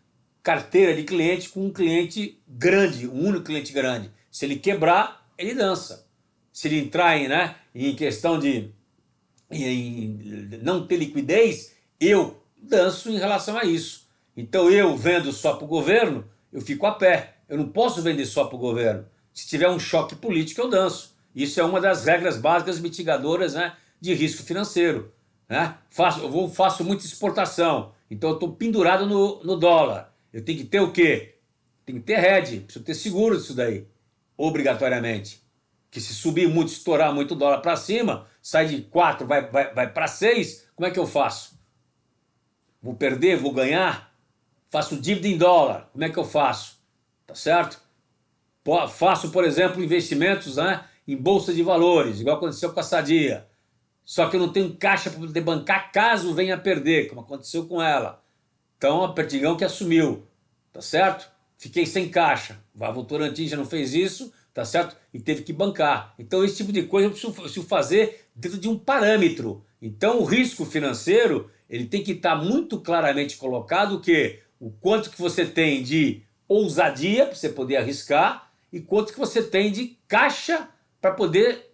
carteira de cliente com um cliente grande, um único cliente grande. Se ele quebrar, ele dança. Se ele entrar em questão de não ter liquidez, eu danço em relação a isso. Então eu vendo só para o governo, eu fico a pé. Eu não posso vender só para o governo. Se tiver um choque político, eu danço. Isso é uma das regras básicas mitigadoras, de risco financeiro. Faço muita exportação, então eu estou pendurado no dólar. Eu tenho que ter o quê? Tem que ter hedge, preciso ter seguro disso daí, obrigatoriamente. Que se subir muito, estourar muito o dólar para cima, sai de 4, vai para 6, como é que eu faço? Vou perder, vou ganhar? Faço dívida em dólar, como é que eu faço? Tá certo? Faço, por exemplo, investimentos em bolsa de valores, igual aconteceu com a Sadia. Só que eu não tenho caixa para poder bancar caso venha a perder, como aconteceu com ela. Então, a Perdigão que assumiu, tá certo? Fiquei sem caixa. A Votorantim já não fez isso, tá certo? E teve que bancar. Então, esse tipo de coisa eu preciso fazer dentro de um parâmetro. Então, o risco financeiro, ele tem que estar muito claramente colocado que o quanto que você tem de ousadia para você poder arriscar e quanto que você tem de caixa para poder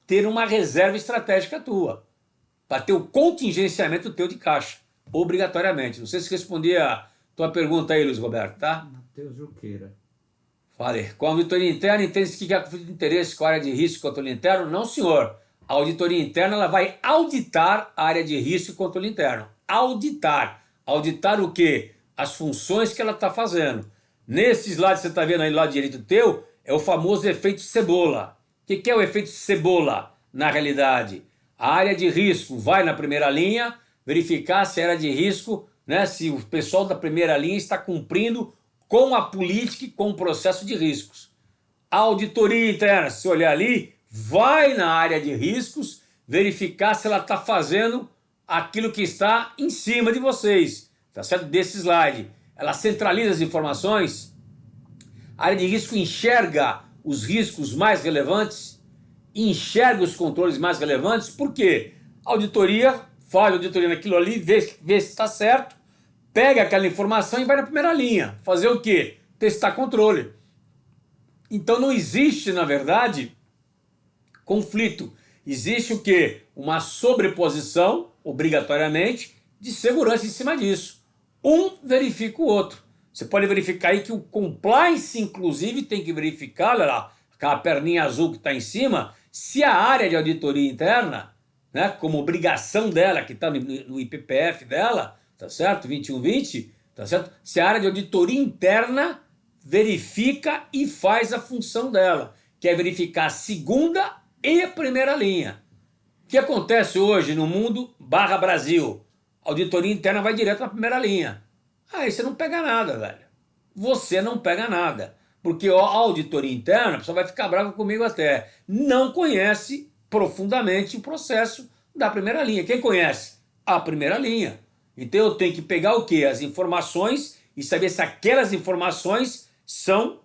ter uma reserva estratégica tua, para ter o contingenciamento teu de caixa, obrigatoriamente. Não sei se respondi a tua pergunta aí, Luiz Roberto, tá? Matheus Juqueira. Fale. Com a auditoria interna, entende-se que há conflito de interesse com a área de risco e controle interno? Não, senhor. A auditoria interna ela vai auditar a área de risco e controle interno. Auditar. Auditar o quê? As funções que ela está fazendo. Nesse slide que você está vendo aí do lado direito teu, é o famoso efeito cebola. O que é o efeito cebola, na realidade? A área de risco vai na primeira linha, verificar se a área de risco, se o pessoal da primeira linha está cumprindo com a política e com o processo de riscos. A auditoria interna, se olhar ali, vai na área de riscos, verificar se ela está fazendo aquilo que está em cima de vocês, tá certo? Desse slide. Ela centraliza as informações, a área de risco enxerga os riscos mais relevantes, enxerga os controles mais relevantes, por quê? A auditoria faz a auditoria naquilo ali, vê se está certo, pega aquela informação e vai na primeira linha. Fazer o quê? Testar controle. Então não existe, na verdade, conflito. Existe o quê? Uma sobreposição, obrigatoriamente, de segurança em cima disso. Um verifica o outro. Você pode verificar aí que o compliance, inclusive, tem que verificar, olha lá, aquela perninha azul que está em cima, se a área de auditoria interna, como obrigação dela, que está no IPPF dela, tá certo? 2120, tá certo? Se a área de auditoria interna verifica e faz a função dela, que é verificar a segunda e a primeira linha. O que acontece hoje no mundo /Brasil? A auditoria interna vai direto na primeira linha. Aí você não pega nada, velho. você não pega nada. Porque a auditoria interna, a pessoa vai ficar brava comigo até, não conhece profundamente o processo da primeira linha. Quem conhece? A primeira linha. Então eu tenho que pegar o quê? As informações e saber se aquelas informações são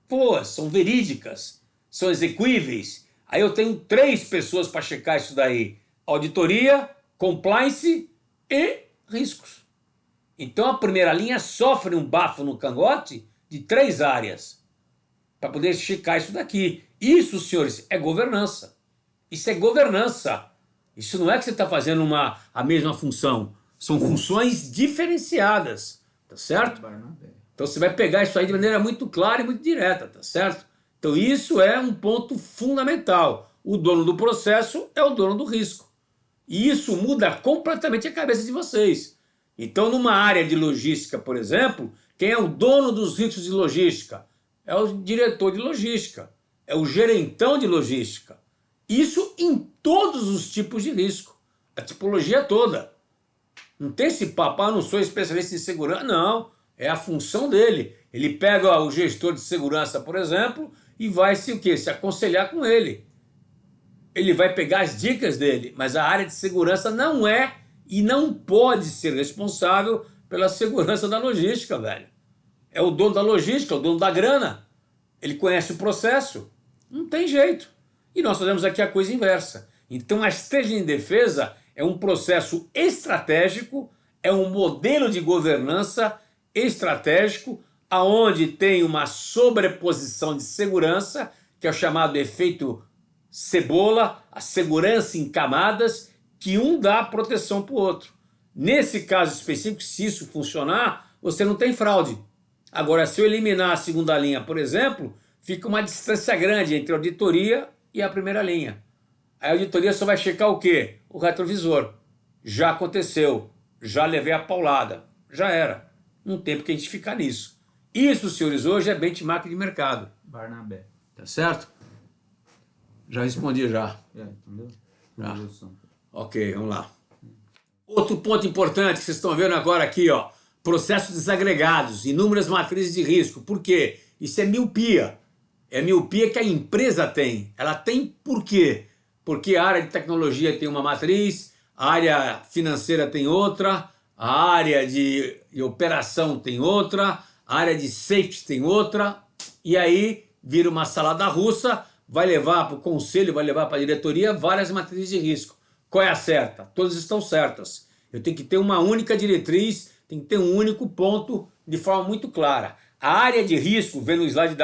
boas, são verídicas, são execuíveis. Aí eu tenho 3 pessoas para checar isso daí: auditoria, compliance e riscos. Então a primeira linha sofre um bafo no cangote de 3 áreas para poder checar isso daqui. Isso, senhores, é governança. Isso é governança. Isso não é que você está fazendo a mesma função. São funções diferenciadas, tá certo? Então você vai pegar isso aí de maneira muito clara e muito direta, tá certo? Então isso é um ponto fundamental. O dono do processo é o dono do risco. E isso muda completamente a cabeça de vocês. Então, numa área de logística, por exemplo, quem é o dono dos riscos de logística? É o diretor de logística, é o gerentão de logística. Isso em todos os tipos de risco, a tipologia toda. Não tem esse papo, não sou especialista em segurança, não. É a função dele. Ele pega o gestor de segurança, por exemplo, e vai o quê? Se aconselhar com ele. Ele vai pegar as dicas dele, mas a área de segurança não é e não pode ser responsável pela segurança da logística, velho. É o dono da logística, é o dono da grana. Ele conhece o processo. Não tem jeito. E nós fazemos aqui a coisa inversa. Então a estratégia em defesa é um processo estratégico, é um modelo de governança estratégico, aonde tem uma sobreposição de segurança, que é o chamado efeito cebola, a segurança em camadas, que um dá proteção para o outro. Nesse caso específico, se isso funcionar, você não tem fraude. Agora, se eu eliminar a segunda linha, por exemplo, fica uma distância grande entre a auditoria e a primeira linha. A auditoria só vai checar o quê? O retrovisor. Já aconteceu, já levei a paulada, já era. Não tem por que a gente ficar nisso. Isso, senhores, hoje é benchmark de mercado. Barnabé. Tá certo? Já respondi já. Entendeu? Já. Ok, vamos lá. Outro ponto importante que vocês estão vendo agora aqui, ó. Processos desagregados, inúmeras matrizes de risco. Por quê? Isso é miopia. É miopia que a empresa tem. Ela tem por quê? Porque a área de tecnologia tem uma matriz, a área financeira tem outra, a área de operação tem outra, a área de safety tem outra, e aí vira uma salada russa, vai levar para o conselho, vai levar para a diretoria várias matrizes de risco. Qual é a certa? Todas estão certas. Eu tenho que ter uma única diretriz, tem que ter um único ponto de forma muito clara. A área de risco, vendo o slide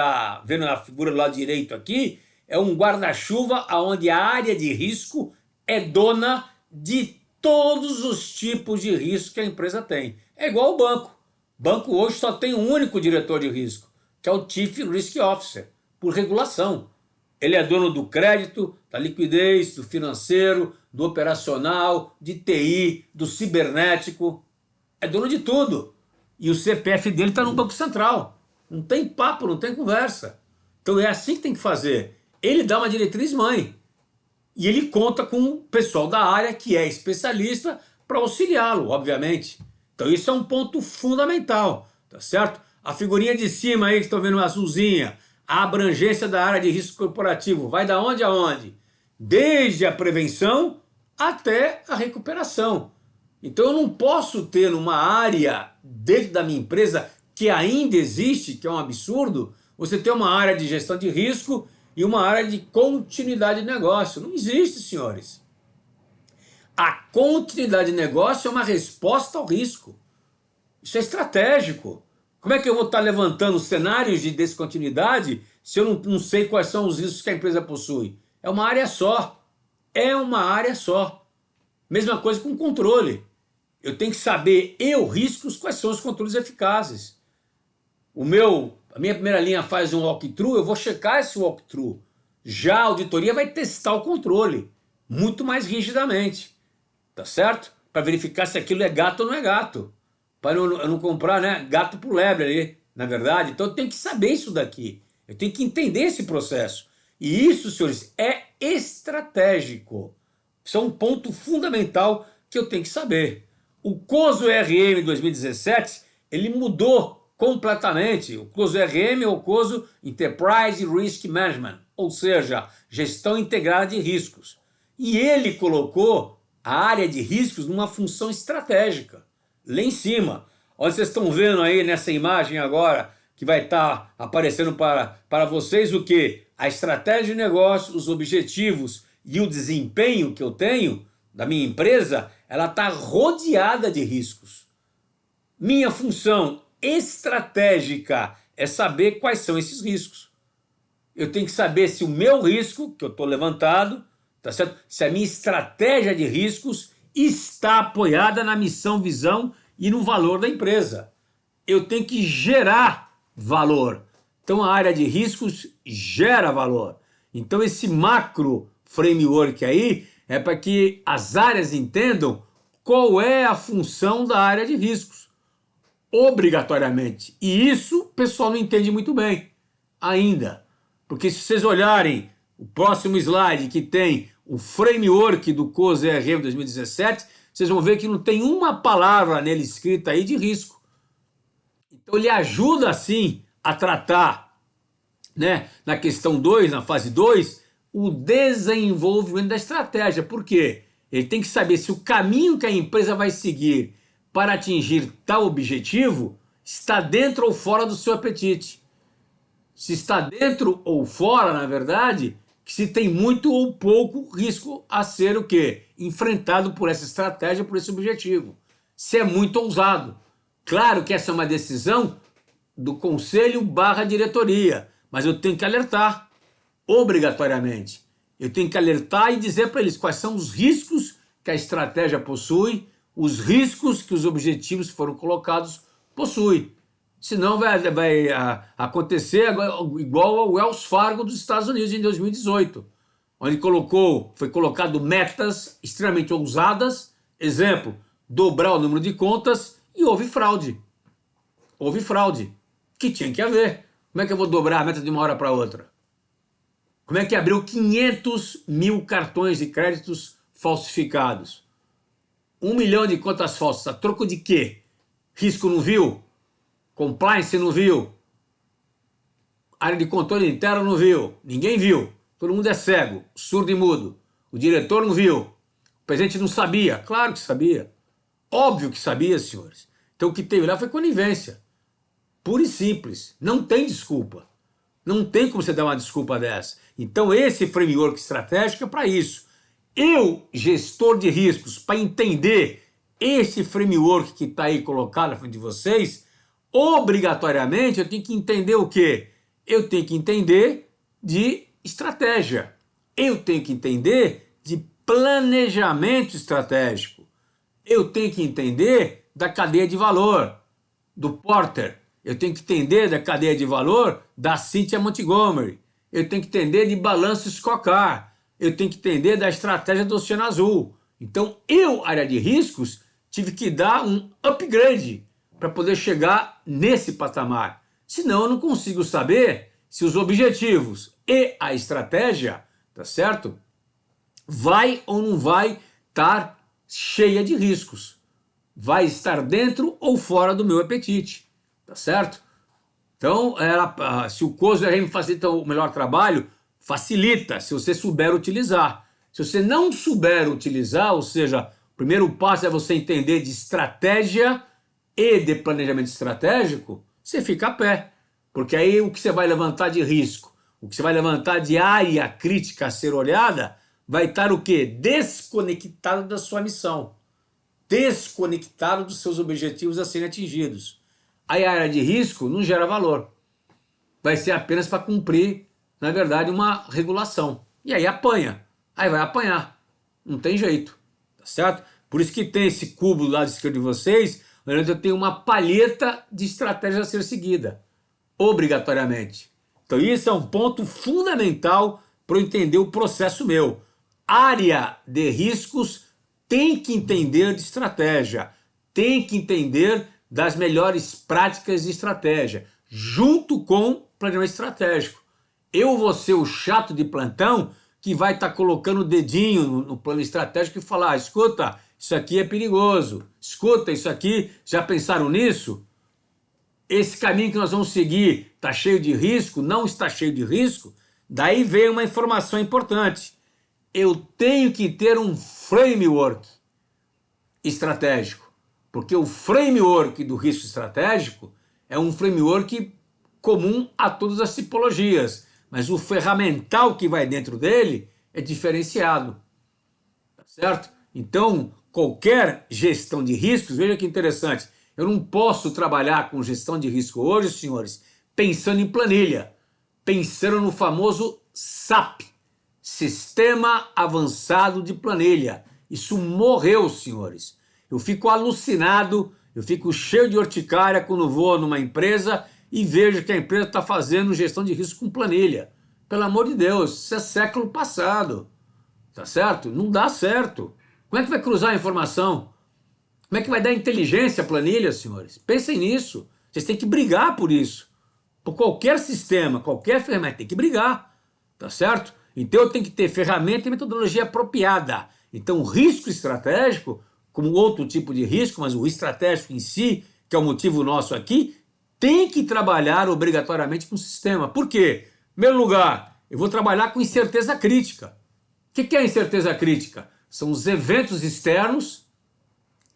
vendo a figura do lado direito aqui, é um guarda-chuva onde a área de risco é dona de todos os tipos de risco que a empresa tem. É igual ao banco. O banco hoje só tem um único diretor de risco, que é o Chief Risk Officer, por regulação. Ele é dono do crédito, da liquidez, do financeiro, do operacional, de TI, do cibernético. É dono de tudo. E o CPF dele está no Banco Central. Não tem papo, não tem conversa. Então é assim que tem que fazer. Ele dá uma diretriz mãe. E ele conta com o pessoal da área que é especialista para auxiliá-lo, obviamente. Então isso é um ponto fundamental, tá certo? A figurinha de cima aí que estão vendo azulzinha, a abrangência da área de risco corporativo vai da onde a onde? Desde a prevenção até a recuperação. Então eu não posso ter uma área dentro da minha empresa que ainda existe, que é um absurdo, você ter uma área de gestão de risco e uma área de continuidade de negócio. Não existe, senhores. A continuidade de negócio é uma resposta ao risco. Isso é estratégico. Como é que eu vou estar levantando cenários de descontinuidade se eu não sei quais são os riscos que a empresa possui? É uma área só. É uma área só. Mesma coisa com controle. Eu tenho que saber, riscos, quais são os controles eficazes. A minha primeira linha faz um walkthrough, eu vou checar esse walkthrough. Já a auditoria vai testar o controle, muito mais rigidamente. Tá certo? Para verificar se aquilo é gato ou não é gato. Para eu não comprar, né, gato por lebre ali, na verdade. Então eu tenho que saber isso daqui. Eu tenho que entender esse processo. E isso, senhores, é estratégico. Isso é um ponto fundamental que eu tenho que saber. O COSO RM 2017, ele mudou completamente. O COSO RM é o COSO Enterprise Risk Management, ou seja, gestão integrada de riscos. E ele colocou a área de riscos numa função estratégica, lá em cima. Olha, vocês estão vendo aí nessa imagem agora, que vai estar aparecendo para vocês o que? A estratégia de negócio, os objetivos e o desempenho que eu tenho da minha empresa, ela está rodeada de riscos. Minha função estratégica é saber quais são esses riscos. Eu tenho que saber se o meu risco, que eu estou levantado, tá certo? Se a minha estratégia de riscos está apoiada na missão, visão e no valor da empresa. Eu tenho que gerar valor. Então a área de riscos gera valor. Então esse macro framework aí é para que as áreas entendam qual é a função da área de riscos, obrigatoriamente. E isso o pessoal não entende muito bem ainda. Porque se vocês olharem o próximo slide que tem o framework do COSO ERM 2017, vocês vão ver que não tem uma palavra nele escrita aí de risco. Então ele ajuda sim a tratar, né, na questão 2, na fase 2, o desenvolvimento da estratégia. Por quê? Ele tem que saber se o caminho que a empresa vai seguir para atingir tal objetivo está dentro ou fora do seu apetite. Se está dentro ou fora, na verdade, se tem muito ou pouco risco a ser o quê? Enfrentado por essa estratégia, por esse objetivo. Se é muito ousado. Claro que essa é uma decisão do conselho/diretoria, mas eu tenho que alertar, obrigatoriamente. Eu tenho que alertar e dizer para eles quais são os riscos que a estratégia possui, os riscos que os objetivos que foram colocados possuem. Senão vai acontecer igual ao Wells Fargo dos Estados Unidos em 2018, onde foi colocado metas extremamente ousadas, exemplo, dobrar o número de contas, e houve fraude. Houve fraude, que tinha que haver. Como é que eu vou dobrar a meta de uma hora para outra? Como é que abriu 500 mil cartões de créditos falsificados? 1 milhão de contas falsas, a troco de quê? Risco não viu? Compliance não viu? Área de controle interno não viu? Ninguém viu. Todo mundo é cego, surdo e mudo. O diretor não viu. O presidente não sabia. Claro que sabia. Óbvio que sabia, senhores. Então o que teve lá foi conivência. Pura e simples. Não tem desculpa. Não tem como você dar uma desculpa dessa. Então esse framework estratégico é para isso. Eu, gestor de riscos, para entender esse framework que está aí colocado na frente de vocês, obrigatoriamente eu tenho que entender o quê? Eu tenho que entender de estratégia. Eu tenho que entender de planejamento estratégico. Eu tenho que entender da cadeia de valor, do Porter. Eu tenho que entender da cadeia de valor da Cynthia Montgomery. Eu tenho que entender de balanço scorecard. Eu tenho que entender da estratégia do Oceano Azul. Então, eu, área de riscos, tive que dar um upgrade para poder chegar nesse patamar. Senão, eu não consigo saber se os objetivos e a estratégia, tá certo? Vai ou não vai estar cheia de riscos. Vai estar dentro ou fora do meu apetite, tá certo? Então, se o COSO RM facilita o melhor trabalho, facilita, se você souber utilizar. Se você não souber utilizar, ou seja, o primeiro passo é você entender de estratégia e de planejamento estratégico, você fica a pé. Porque aí o que você vai levantar de risco, o que você vai levantar de área crítica a ser olhada, vai estar o quê? Desconectado da sua missão. Desconectado dos seus objetivos a serem atingidos. Aí a área de risco não gera valor. Vai ser apenas para cumprir, na verdade, uma regulação. E aí apanha. Aí vai apanhar. Não tem jeito. Tá certo? Por isso que tem esse cubo do lado esquerdo de vocês, onde eu tenho uma palheta de estratégia a ser seguida. Obrigatoriamente. Então isso é um ponto fundamental para eu entender o processo meu. Área de riscos tem que entender de estratégia. Tem que entender das melhores práticas de estratégia, junto com planejamento estratégico. Eu vou ser o chato de plantão que vai estar colocando o dedinho no plano estratégico e falar, escuta, isso aqui é perigoso, escuta, isso aqui, já pensaram nisso? esse caminho que nós vamos seguir está cheio de risco, não está cheio de risco? Daí vem uma informação importante. Eu tenho que ter um framework estratégico, porque o framework do risco estratégico é um framework comum a todas as tipologias, mas o ferramental que vai dentro dele é diferenciado, tá certo? Então, qualquer gestão de riscos, veja que interessante, eu não posso trabalhar com gestão de risco hoje, senhores, pensando em planilha, pensando no famoso SAP, Sistema Avançado de Planilha. Isso morreu, senhores. Eu fico alucinado, eu fico cheio de urticária quando vou numa empresa e vejo que a empresa está fazendo gestão de risco com planilha. Pelo amor de Deus, isso é século passado, tá certo? Não dá certo. Como é que vai cruzar a informação? Como é que vai dar inteligência à planilha, senhores? Pensem nisso. Vocês têm que brigar por isso. Por qualquer sistema, qualquer ferramenta, tem que brigar, tá certo? Então eu tenho que ter ferramenta e metodologia apropriada. Então o risco estratégico, como outro tipo de risco, mas o estratégico em si, que é o motivo nosso aqui, tem que trabalhar obrigatoriamente com o sistema. Por quê? Em primeiro lugar, eu vou trabalhar com incerteza crítica. O que é incerteza crítica? São os eventos externos,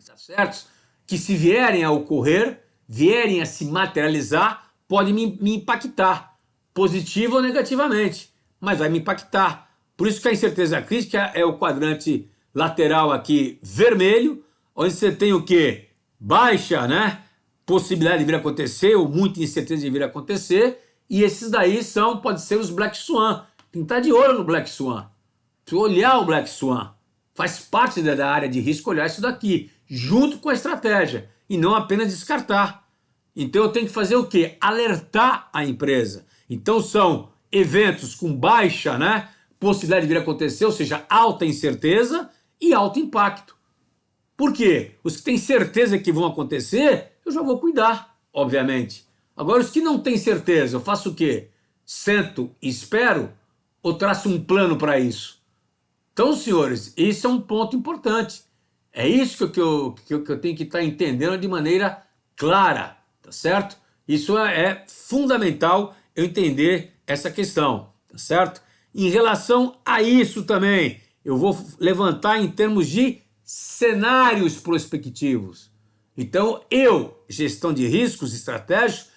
tá certo? Que se vierem a ocorrer, vierem a se materializar, podem me impactar, positivo ou negativamente, mas vai me impactar. Por isso que a incerteza crítica é o quadrante lateral aqui vermelho, onde você tem o quê? Baixa, né? Possibilidade de vir a acontecer, ou muita incerteza de vir a acontecer, e esses daí pode ser os Black Swan. Tem que estar de olho no Black Swan. Precisa olhar o Black Swan. Faz parte da área de risco olhar isso daqui, junto com a estratégia, e não apenas descartar. Então eu tenho que fazer o quê? Alertar a empresa. Então são eventos com baixa, né, possibilidade de vir a acontecer, ou seja, alta incerteza e alto impacto. Por quê? Os que têm certeza que vão acontecer, eu já vou cuidar, obviamente. Agora, os que não têm certeza, eu faço o quê? Sento e espero ou traço um plano para isso? Então, senhores, esse é um ponto importante. É isso que eu tenho que estar entendendo de maneira clara, tá certo? Isso é fundamental eu entender essa questão, tá certo? Em relação a isso também, eu vou levantar em termos de cenários prospectivos. Então, gestão de riscos estratégicos,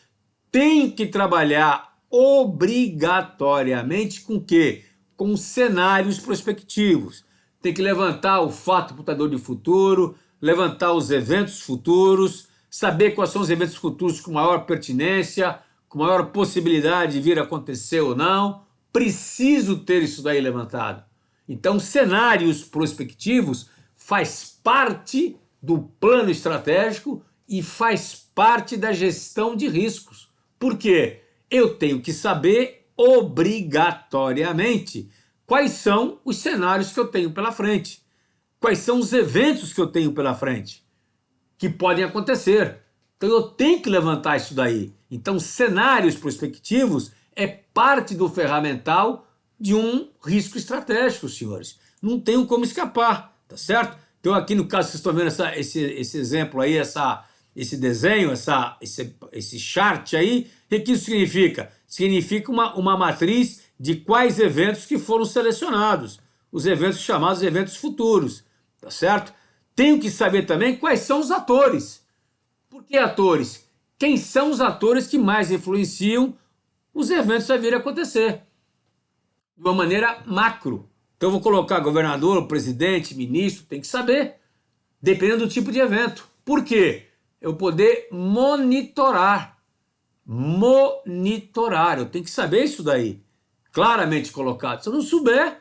tenho que trabalhar obrigatoriamente com o quê? Com cenários prospectivos. Tem que levantar o fato portador de futuro, levantar os eventos futuros, saber quais são os eventos futuros com maior pertinência, com maior possibilidade de vir a acontecer ou não. Preciso ter isso daí levantado. Então, cenários prospectivos faz parte do plano estratégico e faz parte da gestão de riscos. Por quê? Eu tenho que saber obrigatoriamente quais são os cenários que eu tenho pela frente, quais são os eventos que eu tenho pela frente, que podem acontecer. Então eu tenho que levantar isso daí. Então cenários prospectivos é parte do ferramental de um risco estratégico, senhores. Não tenho como escapar, tá certo? Então aqui no caso vocês estão vendo esse exemplo aí, esse desenho, esse chart aí, o que isso significa? Significa uma matriz de quais eventos que foram selecionados, os eventos chamados eventos futuros, tá certo? Tenho que saber também quais são os atores. Por que atores? Quem são os atores que mais influenciam os eventos a vir a acontecer? De uma maneira macro. Então eu vou colocar governador, presidente, ministro, tem que saber, dependendo do tipo de evento. Por quê? Eu poder monitorar. Eu tenho que saber isso daí, claramente colocado. Se eu não souber,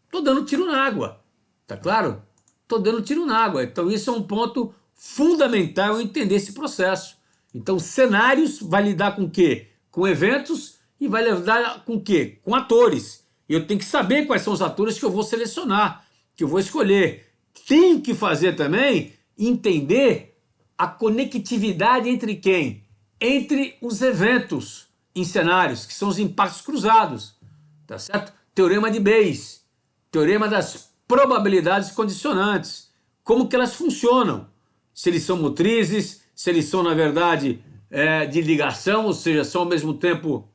estou dando tiro na água, tá claro? Estou dando tiro na água. Então isso é um ponto fundamental eu entender esse processo. Então cenários vai lidar com o quê? Com eventos e vai lidar com o quê? Com atores. Eu tenho que saber quais são os atores que eu vou selecionar, que eu vou escolher. Tenho que fazer também entender a conectividade entre quem? Entre os eventos em cenários, que são os impactos cruzados, tá certo? Teorema de Bayes, teorema das probabilidades condicionantes, como que elas funcionam, se eles são motrizes, se eles são, na verdade, de ligação, ou seja, são ao mesmo tempo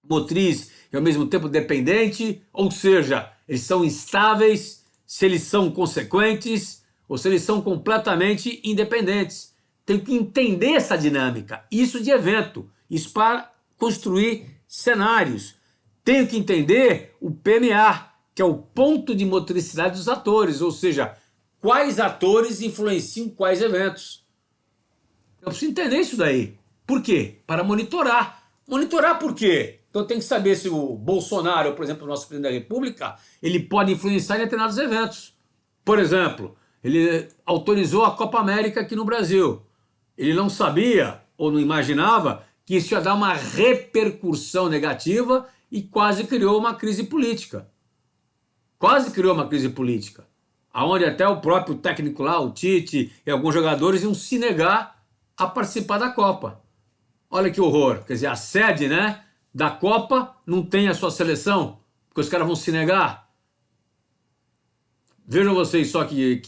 motriz e ao mesmo tempo dependente, ou seja, eles são instáveis, se eles são consequentes ou se eles são completamente independentes. Tenho que entender essa dinâmica, isso de evento, isso para construir cenários. Tenho que entender o PMA, que é o ponto de motricidade dos atores, ou seja, quais atores influenciam quais eventos. Eu preciso entender isso daí. Por quê? Para monitorar. Monitorar por quê? Então tem que saber se o Bolsonaro, por exemplo, o nosso presidente da República, ele pode influenciar em determinados eventos. Por exemplo, ele autorizou a Copa América aqui no Brasil. Ele não sabia ou não imaginava que isso ia dar uma repercussão negativa e quase criou uma crise política. Quase criou uma crise política. Onde até o próprio técnico lá, o Tite e alguns jogadores iam se negar a participar da Copa. Olha que horror. Quer dizer, a sede, né, da Copa não tem a sua seleção, porque os caras vão se negar. Vejam vocês só que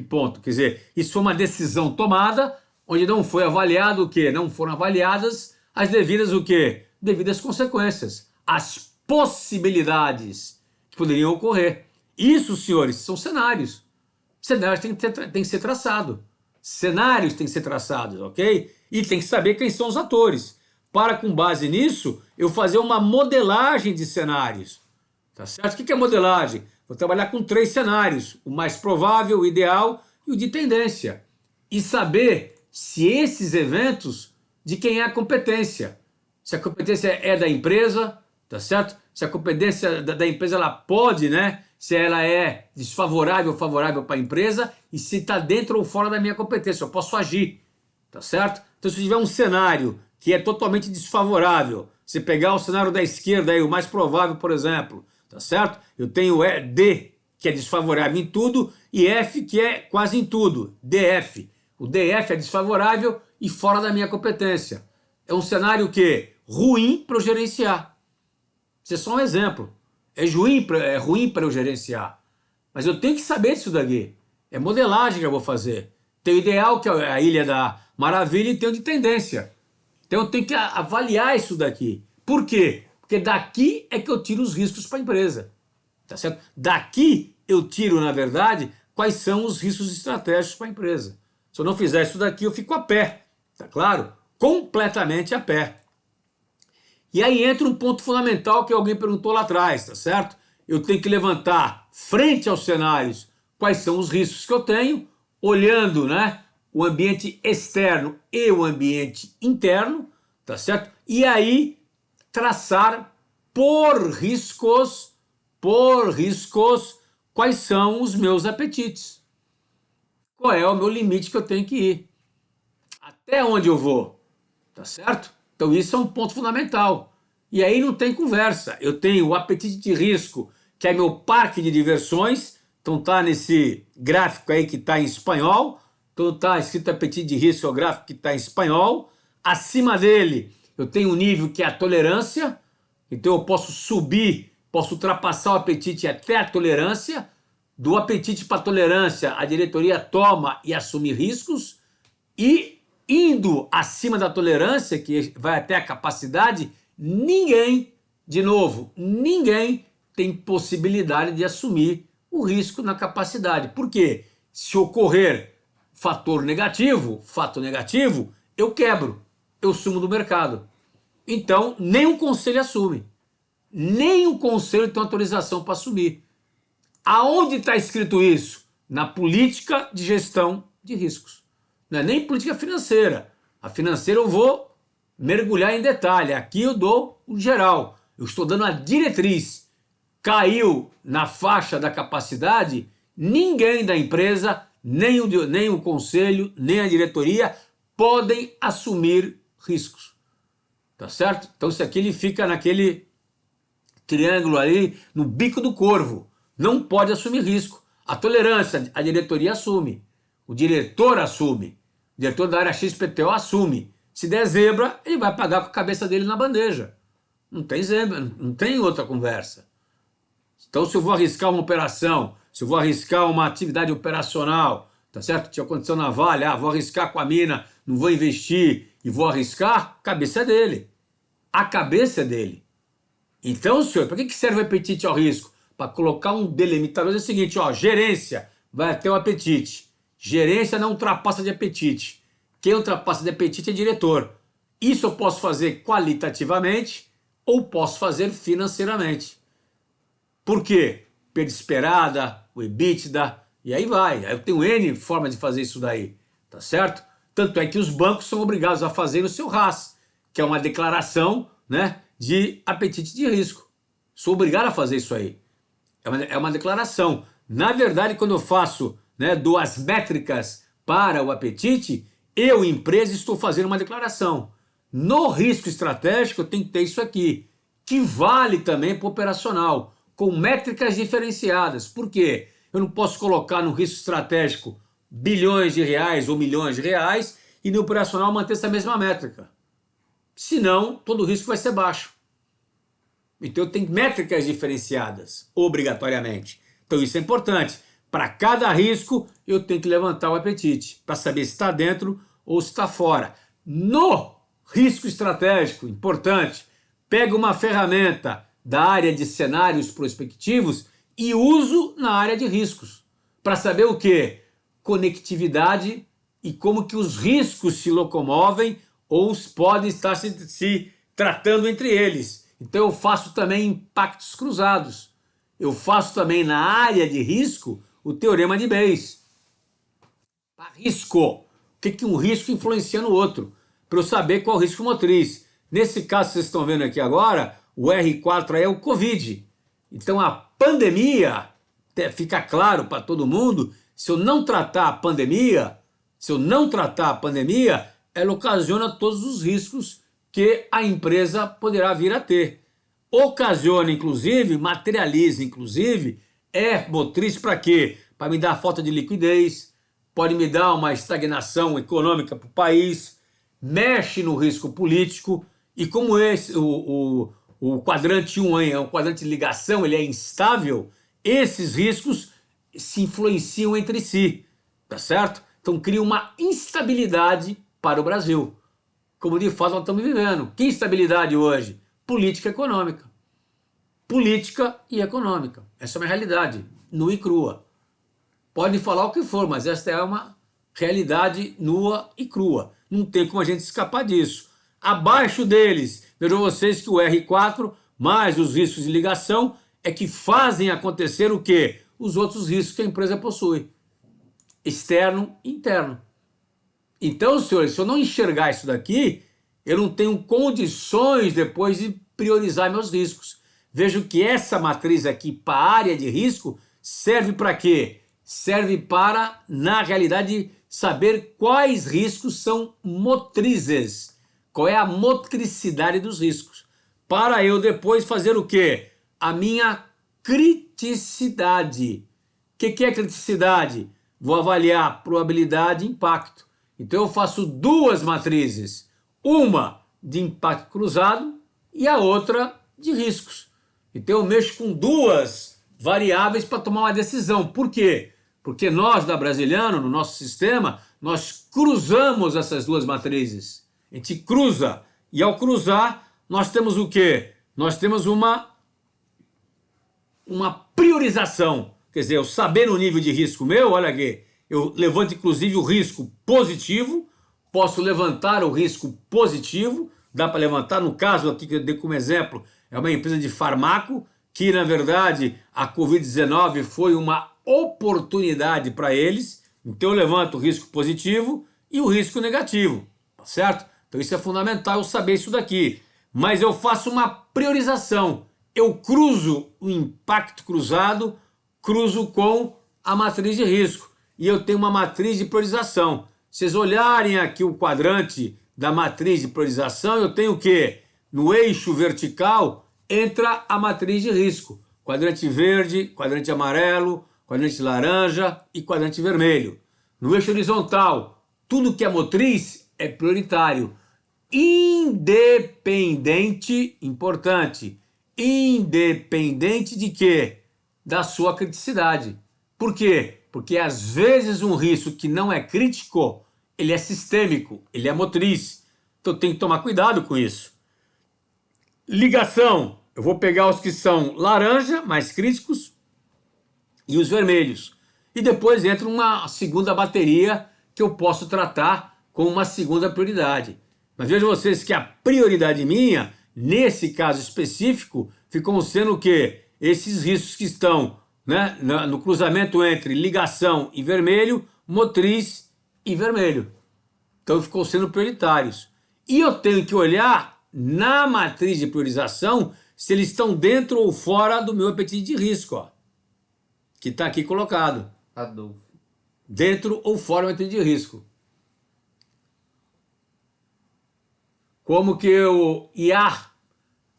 ponto. Quer dizer, isso foi uma decisão tomada onde não foi avaliado o quê? Não foram avaliadas as devidas o quê? Devidas consequências. As possibilidades que poderiam ocorrer. Isso, senhores, são cenários. Cenários têm que ser traçados. Cenários têm que ser traçados, ok? E tem que saber quem são os atores. Para, com base nisso, eu fazer uma modelagem de cenários. Tá certo? O que é modelagem? Vou trabalhar com 3 cenários. O mais provável, o ideal e o de tendência. E saber se esses eventos, de quem é a competência. Se a competência é da empresa, tá certo? Se a competência da empresa ela pode, né? Se ela é desfavorável ou favorável para a empresa e se está dentro ou fora da minha competência. Eu posso agir, tá certo? Então, se tiver um cenário que é totalmente desfavorável, se pegar o cenário da esquerda, aí, o mais provável, por exemplo, tá certo? Eu tenho D, que é desfavorável em tudo, e F, que é quase em tudo, DF. O DF é desfavorável e fora da minha competência. É um cenário que ruim para eu gerenciar. Isso é só um exemplo. É ruim para eu gerenciar. Mas eu tenho que saber disso daqui. É modelagem que eu vou fazer. Tem o ideal, que é a Ilha da Maravilha, e tem o de tendência. Então eu tenho que avaliar isso daqui. Por quê? Porque daqui é que eu tiro os riscos para a empresa. Tá certo? Daqui eu tiro, na verdade, quais são os riscos estratégicos para a empresa. Se eu não fizer isso daqui, eu fico a pé. Tá claro? Completamente a pé. E aí entra um ponto fundamental que alguém perguntou lá atrás, tá certo? Eu tenho que levantar, frente aos cenários, quais são os riscos que eu tenho, olhando, né, o ambiente externo e o ambiente interno, tá certo? E aí traçar por riscos, quais são os meus apetites. Qual é o meu limite que eu tenho que ir? Até onde eu vou? Tá certo? Então isso é um ponto fundamental. E aí não tem conversa. Eu tenho o apetite de risco, que é meu parque de diversões. Então tá nesse gráfico aí que está em espanhol. Então tá escrito apetite de risco, é o gráfico que está em espanhol. Acima dele eu tenho um nível que é a tolerância. Então eu posso subir, posso ultrapassar o apetite até a tolerância. Do apetite para a tolerância, a diretoria toma e assume riscos. E indo acima da tolerância, que vai até a capacidade, ninguém, de novo, ninguém tem possibilidade de assumir o risco na capacidade. Por quê? Se ocorrer fato negativo, eu quebro, eu sumo do mercado. Então, nem o conselho assume. Nem o conselho tem autorização para assumir. Aonde está escrito isso? Na política de gestão de riscos. Não é nem política financeira. A financeira eu vou mergulhar em detalhe. Aqui eu dou o geral. Eu estou dando a diretriz. Caiu na faixa da capacidade, ninguém da empresa, nem o conselho, nem a diretoria podem assumir riscos. Tá certo? Então isso aqui ele fica naquele triângulo ali, no bico do corvo. Não pode assumir risco. A tolerância, a diretoria assume. O diretor assume. O diretor da área XPTO assume. Se der zebra, ele vai pagar com a cabeça dele na bandeja. Não tem zebra, não tem outra conversa. Então, se eu vou arriscar uma operação, se eu vou arriscar uma atividade operacional, tá certo? Tinha acontecido na Vale, vou arriscar com a mina, não vou investir e vou arriscar, a cabeça é dele. A cabeça é dele. Então, senhor, para que serve o apetite ao risco? Para colocar um delimitador, é o seguinte, ó, gerência vai até o apetite. Gerência não ultrapassa de apetite. Quem ultrapassa de apetite é diretor. Isso eu posso fazer qualitativamente ou posso fazer financeiramente. Por quê? Perda esperada, o EBITDA, e aí vai. Eu tenho N formas de fazer isso daí, tá certo? Tanto é que os bancos são obrigados a fazer no seu RAS, que é uma declaração, né, de apetite de risco. Sou obrigado a fazer isso aí. É uma declaração. Na verdade, quando eu faço, né, dou as métricas para o apetite, eu, empresa, estou fazendo uma declaração. No risco estratégico, eu tenho que ter isso aqui, que vale também para o operacional, com métricas diferenciadas. Por quê? Eu não posso colocar no risco estratégico bilhões de reais ou milhões de reais e no operacional manter essa mesma métrica. Senão, todo o risco vai ser baixo. Então, eu tenho métricas diferenciadas, obrigatoriamente. Então, isso é importante. Para cada risco, eu tenho que levantar o apetite, para saber se está dentro ou se está fora. No risco estratégico, importante, pega uma ferramenta da área de cenários prospectivos e uso na área de riscos. Para saber o quê? Conectividade e como que os riscos se locomovem ou podem estar se tratando entre eles. Então eu faço também impactos cruzados. Eu faço também na área de risco o teorema de Bayes. Para risco, o que um risco influencia no outro? Para eu saber qual é o risco motriz. Nesse caso que vocês estão vendo aqui agora, o R4 aí é o Covid. Então a pandemia, fica claro para todo mundo, se eu não tratar a pandemia, ela ocasiona todos os riscos que a empresa poderá vir a ter. Ocasiona, inclusive, materializa, inclusive, é motriz para quê? Para me dar falta de liquidez, pode me dar uma estagnação econômica para o país, mexe no risco político, e como o quadrante 1 é um quadrante de ligação, ele é instável, esses riscos se influenciam entre si, tá certo? Então cria uma instabilidade para o Brasil. Como de fato nós estamos vivendo. Que instabilidade hoje? Política econômica. Política e econômica. Essa é uma realidade, nua e crua. Pode falar o que for, mas esta é uma realidade nua e crua. Não tem como a gente escapar disso. Abaixo deles, vejam vocês que o R4, mais os riscos de ligação, é que fazem acontecer o quê? Os outros riscos que a empresa possui. Externo e interno. Então, senhores, se eu não enxergar isso daqui, eu não tenho condições depois de priorizar meus riscos. Vejo que essa matriz aqui para a área de risco serve para quê? Serve para, na realidade, saber quais riscos são motrizes. Qual é a motricidade dos riscos. Para eu depois fazer o quê? A minha criticidade. O que é criticidade? Vou avaliar probabilidade e impacto. Então eu faço duas matrizes. Uma de impacto cruzado e a outra de riscos. Então eu mexo com duas variáveis para tomar uma decisão. Por quê? Porque nós, da Brasiliano, no nosso sistema, nós cruzamos essas duas matrizes. A gente cruza. E ao cruzar, nós temos o quê? Nós temos uma priorização. Quer dizer, eu saber o nível de risco meu, olha aqui, eu levanto inclusive o risco positivo, posso levantar o risco positivo, dá para levantar, no caso aqui que eu dei como exemplo, é uma empresa de farmaco, que na verdade a Covid-19 foi uma oportunidade para eles, então eu levanto o risco positivo e o risco negativo, tá certo? Então isso é fundamental eu saber isso daqui, mas eu faço uma priorização, eu cruzo o impacto cruzado, cruzo com a matriz de risco, e eu tenho uma matriz de priorização. Se vocês olharem aqui o quadrante da matriz de priorização, eu tenho o quê? No eixo vertical entra a matriz de risco. Quadrante verde, quadrante amarelo, quadrante laranja e quadrante vermelho. No eixo horizontal, tudo que é motriz é prioritário. Independente, importante, independente de quê? Da sua criticidade. Por quê? Porque às vezes um risco que não é crítico, ele é sistêmico, ele é motriz. Então eu tenho que tomar cuidado com isso. Ligação, eu vou pegar os que são laranja, mais críticos, e os vermelhos. E depois entra uma segunda bateria que eu posso tratar com uma segunda prioridade. Mas vejam vocês que a prioridade minha, nesse caso específico, ficou sendo o quê? Esses riscos que estão, né, no cruzamento entre ligação e vermelho, motriz e vermelho. Então ficou sendo prioritários. E eu tenho que olhar na matriz de priorização se eles estão dentro ou fora do meu apetite de risco, ó, que está aqui colocado. Adolfo. Dentro ou fora do apetite de risco. Como que o IA,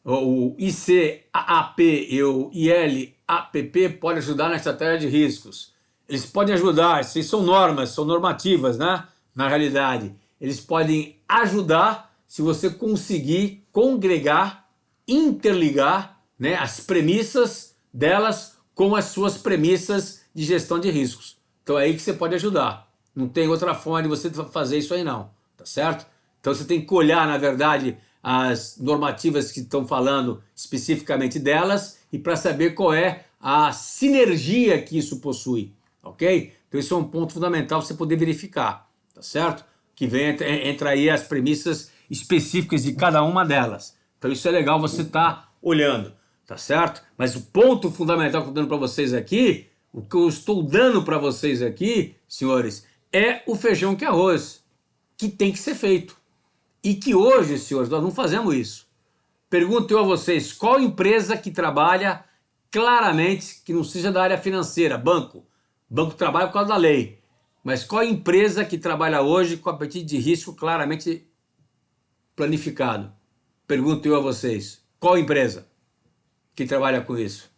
o ICAAP e o ILAPP podem ajudar na estratégia de riscos? Eles podem ajudar, vocês são normas, são normativas, né? Na realidade, eles podem ajudar se você conseguir congregar, interligar, né, as premissas delas com as suas premissas de gestão de riscos. Então é aí que você pode ajudar. Não tem outra forma de você fazer isso aí não, tá certo? Então você tem que olhar, na verdade, as normativas que estão falando especificamente delas e para saber qual é a sinergia que isso possui, ok? Então isso é um ponto fundamental para você poder verificar, tá certo? Que vem entra aí as premissas específicas de cada uma delas. Então isso é legal você estar olhando, tá certo? Mas o ponto fundamental que eu estou dando para vocês aqui, o que eu estou dando para vocês aqui, senhores, é o feijão com arroz, que tem que ser feito. E que hoje, senhores, nós não fazemos isso. Pergunto eu a vocês, qual empresa que trabalha claramente, que não seja da área financeira, banco? Banco trabalha por causa da lei. Mas qual empresa que trabalha hoje com apetite de risco claramente planificado? Pergunto eu a vocês, qual empresa que trabalha com isso?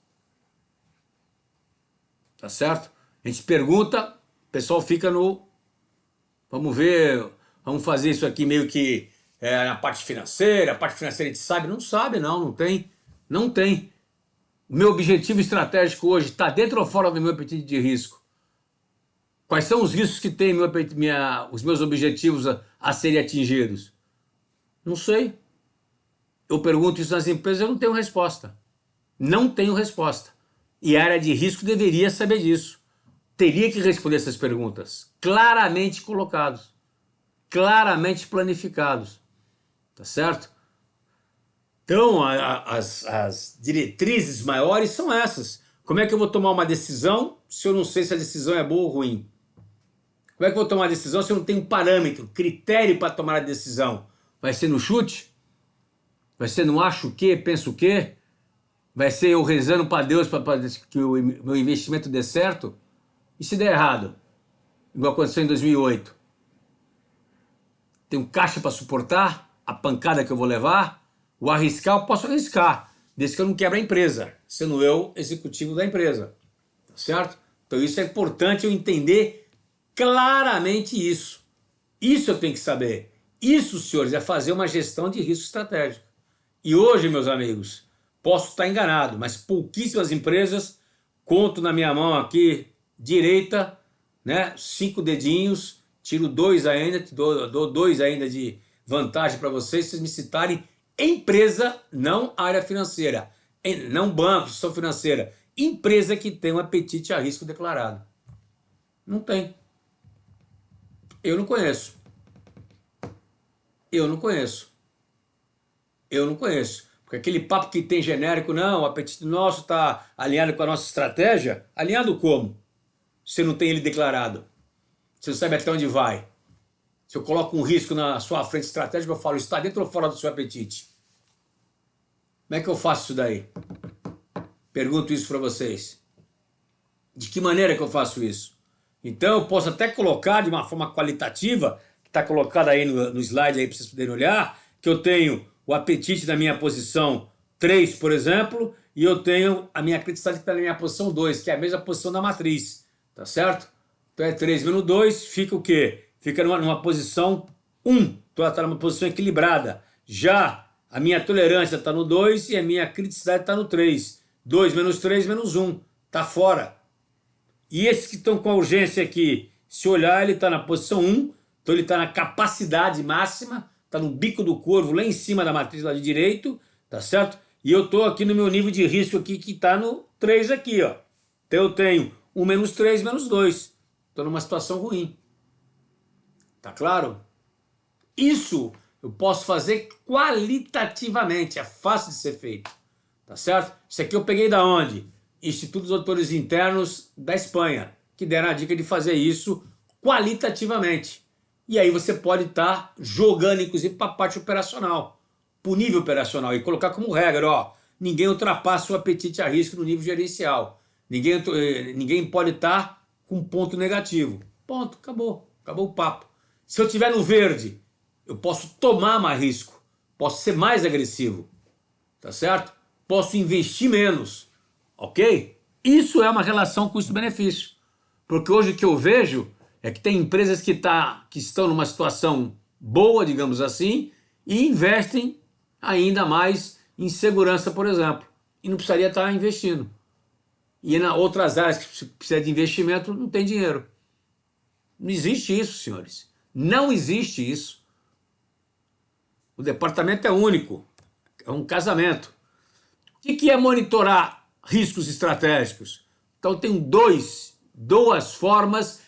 Tá certo? A gente pergunta, o pessoal fica no... Vamos ver, vamos fazer isso aqui meio que na parte financeira. A parte financeira a gente sabe? Não sabe, não tem. Não tem. O meu objetivo estratégico hoje está dentro ou fora do meu apetite de risco? Quais são os riscos que tem os meus objetivos a serem atingidos? Não sei. Eu pergunto isso nas empresas, eu não tenho resposta. Não tenho resposta. E a área de risco deveria saber disso. Teria que responder essas perguntas. Claramente colocados. Claramente planificados. Tá certo? Então, as diretrizes maiores são essas. Como é que eu vou tomar uma decisão se eu não sei se a decisão é boa ou ruim? Como é que eu vou tomar uma decisão se eu não tenho parâmetro, critério para tomar a decisão? Vai ser no chute? Vai ser no acho o quê, penso o quê? Vai ser eu rezando para Deus para que o meu investimento dê certo? E se der errado? Igual aconteceu em 2008. Tem um caixa para suportar a pancada que eu vou levar? O arriscar eu posso arriscar, desde que eu não quebre a empresa, sendo eu executivo da empresa. Tá certo? Então isso é importante eu entender claramente isso. Isso eu tenho que saber. Isso, senhores, é fazer uma gestão de risco estratégico. E hoje, meus amigos, posso estar enganado, mas pouquíssimas empresas, conto na minha mão aqui, direita, né, 5 dedinhos, tiro 2 ainda, dou 2 ainda de vantagem para vocês, se vocês me citarem empresa, não área financeira, não banco, instituição financeira, empresa que tem um apetite a risco declarado. Não tem. Eu não conheço. Eu não conheço. Eu não conheço. Porque aquele papo que tem genérico, não, o apetite nosso está alinhado com a nossa estratégia. Alinhado como? Se não tem ele declarado. Você não sabe até onde vai. Se eu coloco um risco na sua frente estratégica, eu falo, está dentro ou fora do seu apetite? Como é que eu faço isso daí? Pergunto isso para vocês. De que maneira que eu faço isso? Então eu posso até colocar de uma forma qualitativa, que está colocado aí no slide aí para vocês poderem olhar, que eu tenho o apetite da minha posição 3, por exemplo, e eu tenho a minha criticidade que está na minha posição 2, que é a mesma posição da matriz, tá certo? Então é 3 menos 2, fica o quê? Fica numa posição 1, então ela está numa posição equilibrada. Já a minha tolerância está no 2 e a minha criticidade está no 3. 2 menos 3 menos 1, está fora. E esses que estão com a urgência aqui, se olhar, ele está na posição 1, então ele está na capacidade máxima, está no bico do corvo, lá em cima da matriz lá de direito, tá certo? E eu estou aqui no meu nível de risco aqui, que está no 3 aqui, ó. Então eu tenho 1 menos 3 menos 2. Estou numa situação ruim. Tá claro? Isso eu posso fazer qualitativamente, é fácil de ser feito. Tá certo? Isso aqui eu peguei da onde? Instituto dos Auditores Internos da Espanha, que deram a dica de fazer isso qualitativamente. E aí você pode estar jogando, inclusive, para a parte operacional, para o nível operacional, e colocar como regra, ó, ninguém ultrapassa o apetite a risco no nível gerencial. Ninguém pode estar com ponto negativo. Ponto, acabou. Acabou o papo. Se eu estiver no verde, eu posso tomar mais risco, posso ser mais agressivo, tá certo? Posso investir menos, ok? Isso é uma relação custo-benefício. Porque hoje o que eu vejo é que tem empresas que estão numa situação boa, digamos assim, e investem ainda mais em segurança, por exemplo. E não precisaria estar investindo. E em outras áreas que precisa de investimento, não tem dinheiro. Não existe isso, senhores. Não existe isso. O departamento é único. É um casamento. O que é monitorar riscos estratégicos? Então, tem duas formas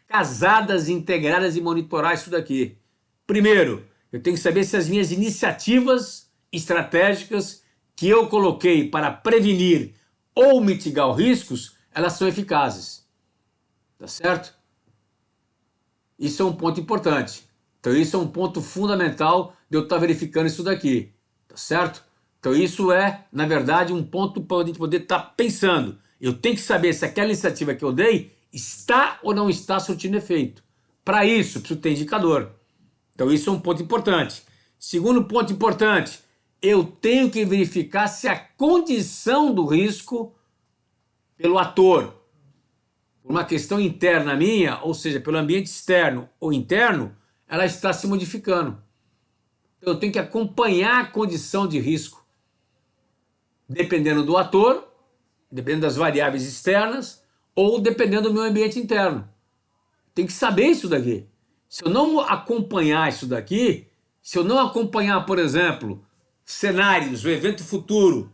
casadas, integradas de monitorar isso daqui. Primeiro, eu tenho que saber se as minhas iniciativas estratégicas que eu coloquei para prevenir ou mitigar os riscos, elas são eficazes. Tá certo? Isso é um ponto importante. Então, isso é um ponto fundamental de eu estar verificando isso daqui. Tá certo? Então, isso é, na verdade, um ponto para a gente poder estar pensando. Eu tenho que saber se aquela iniciativa que eu dei está ou não está surtindo efeito. Para isso, preciso ter indicador. Então, isso é um ponto importante. Segundo ponto importante, eu tenho que verificar se a condição do risco pelo ator, por uma questão interna minha, ou seja, pelo ambiente externo ou interno, ela está se modificando. Então, eu tenho que acompanhar a condição de risco. Dependendo do ator, dependendo das variáveis externas, ou dependendo do meu ambiente interno. Tem que saber isso daqui. Se eu não acompanhar isso daqui, se eu não acompanhar, por exemplo, cenários, o evento futuro,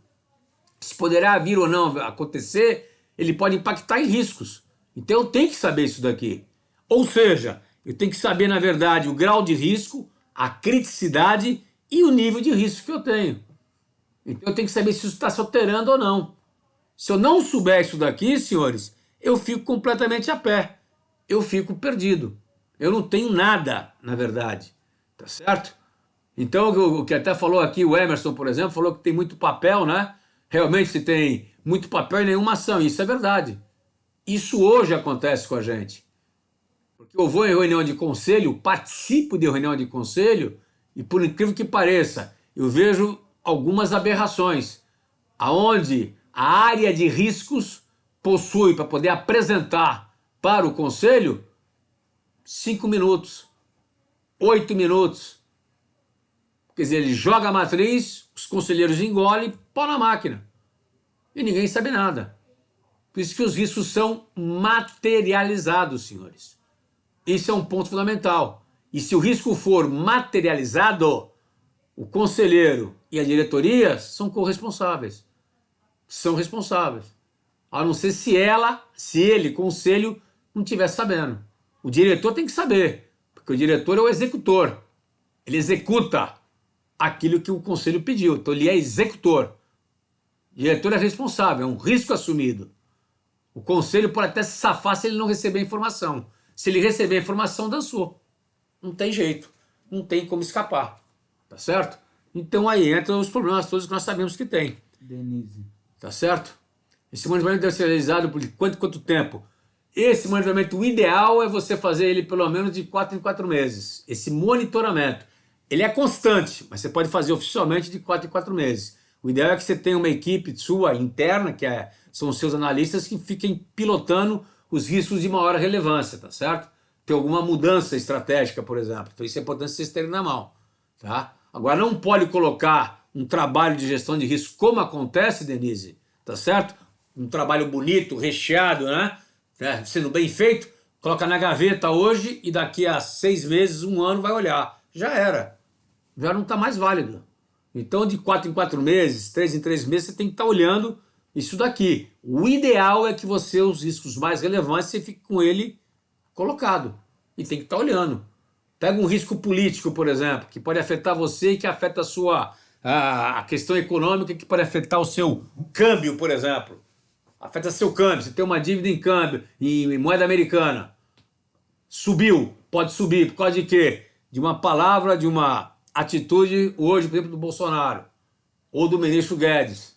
se poderá vir ou não acontecer, ele pode impactar em riscos. Então eu tenho que saber isso daqui. Ou seja, eu tenho que saber, na verdade, o grau de risco, a criticidade e o nível de risco que eu tenho. Então eu tenho que saber se isso está se alterando ou não. Se eu não souber isso daqui, senhores, eu fico completamente a pé. Eu fico perdido. Eu não tenho nada, na verdade. Tá certo? Então, o que até falou aqui, o Emerson, por exemplo, falou que tem muito papel, né? Realmente se tem muito papel e nenhuma ação. Isso é verdade. Isso hoje acontece com a gente. Porque eu vou em reunião de conselho, participo de reunião de conselho, e por incrível que pareça, eu vejo algumas aberrações, aonde a área de riscos possui, para poder apresentar para o conselho, 5 minutos, 8 minutos. Quer dizer, ele joga a matriz, os conselheiros engolem, pau na máquina. E ninguém sabe nada. Por isso que os riscos são materializados, senhores. Isso é um ponto fundamental. E se o risco for materializado, o conselheiro e a diretoria são corresponsáveis. São responsáveis. A não ser se ele, conselho, não estiver sabendo. O diretor tem que saber, porque o diretor é o executor. Ele executa aquilo que o conselho pediu. Então ele é executor. O diretor é responsável, é um risco assumido. O conselho pode até se safar se ele não receber informação. Se ele receber informação, dançou. Não tem jeito. Não tem como escapar. Tá certo? Então aí entram os problemas todos que nós sabemos que tem. Denise. Tá certo? Esse monitoramento deve ser realizado por quanto tempo? Esse monitoramento, o ideal é você fazer ele pelo menos de 4 em 4 meses. Esse monitoramento. Ele é constante, mas você pode fazer oficialmente de 4 em 4 meses. O ideal é que você tenha uma equipe sua interna, são os seus analistas, que fiquem pilotando os riscos de maior relevância, tá certo? Tem alguma mudança estratégica, por exemplo. Então isso é importante vocês terem na mão, tá? Agora não pode colocar um trabalho de gestão de risco como acontece, Denise, tá certo? Um trabalho bonito, recheado, né? Sendo bem feito, coloca na gaveta hoje e daqui a 6 meses, 1 ano vai olhar. Já era. já não está mais válido. Então, de 4 em 4 meses, 3 em 3 meses, você tem que estar olhando isso daqui. O ideal é que você, os riscos mais relevantes, você fique com ele colocado. E tem que estar olhando. Pega um risco político, por exemplo, que pode afetar você e que afeta a questão econômica, que pode afetar o seu câmbio, por exemplo. Afeta seu câmbio. Você tem uma dívida em câmbio, em moeda americana. Subiu, pode subir. Por causa de quê? De uma palavra, de uma atitude, hoje, por exemplo, do Bolsonaro. Ou do ministro Guedes.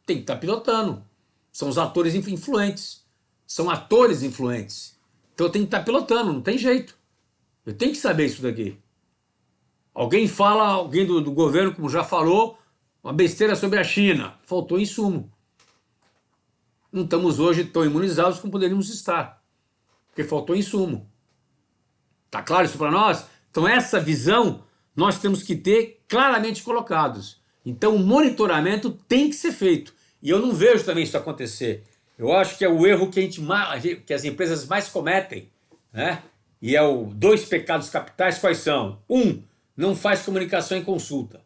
Tem que estar pilotando. São os atores influentes. São atores influentes. Então eu tenho que estar pilotando, não tem jeito. Eu tenho que saber isso daqui. Alguém fala, alguém do governo, como já falou, uma besteira sobre a China. Faltou insumo. Não estamos hoje tão imunizados como poderíamos estar. Porque faltou insumo. Tá claro isso para nós? Então essa visão nós temos que ter claramente colocados. Então o monitoramento tem que ser feito. E eu não vejo também isso acontecer. Eu acho que é o erro que as empresas mais cometem, né? E é o 2 pecados capitais, quais são? 1, não faz comunicação em consulta.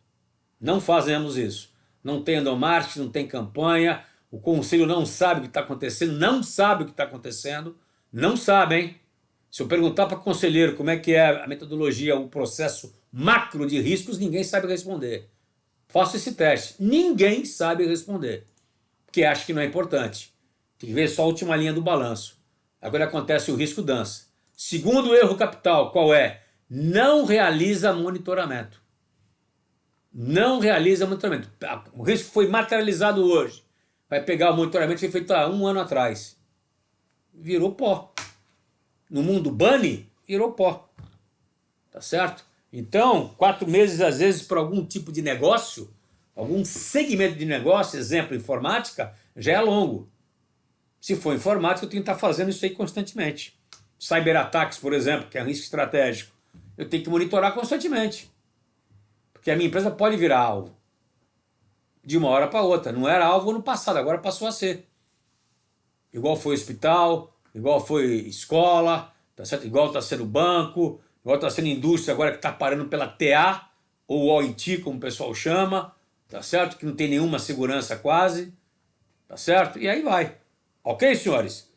Não fazemos isso. Não tem endomarketing, não tem campanha, o conselho não sabe o que está acontecendo, não sabe o que está acontecendo, não sabe, hein? Se eu perguntar para o conselheiro como é que é a metodologia, o processo macro de riscos, ninguém sabe responder. Faço esse teste. Ninguém sabe responder, porque acha que não é importante. Tem que ver só a última linha do balanço. Agora acontece o risco dança. Segundo erro capital, qual é? Não realiza monitoramento. Não realiza monitoramento. O risco foi materializado hoje. Vai pegar o monitoramento que foi feito há 1 ano atrás. Virou pó. No mundo bunny, virou pó. Tá certo? Então, 4 meses, às vezes, para algum tipo de negócio, algum segmento de negócio, exemplo, informática, já é longo. Se for informática, eu tenho que estar fazendo isso aí constantemente. Cyberataques, por exemplo, que é um risco estratégico. Eu tenho que monitorar constantemente. Porque a minha empresa pode virar alvo. De uma hora para outra. Não era alvo no passado, agora passou a ser. Igual foi hospital, igual foi escola, tá certo? Igual está sendo banco, igual está sendo indústria agora que está parando pela TA, ou OIT, como o pessoal chama, tá certo? Que não tem nenhuma segurança quase, tá certo? E aí vai. Ok, senhores?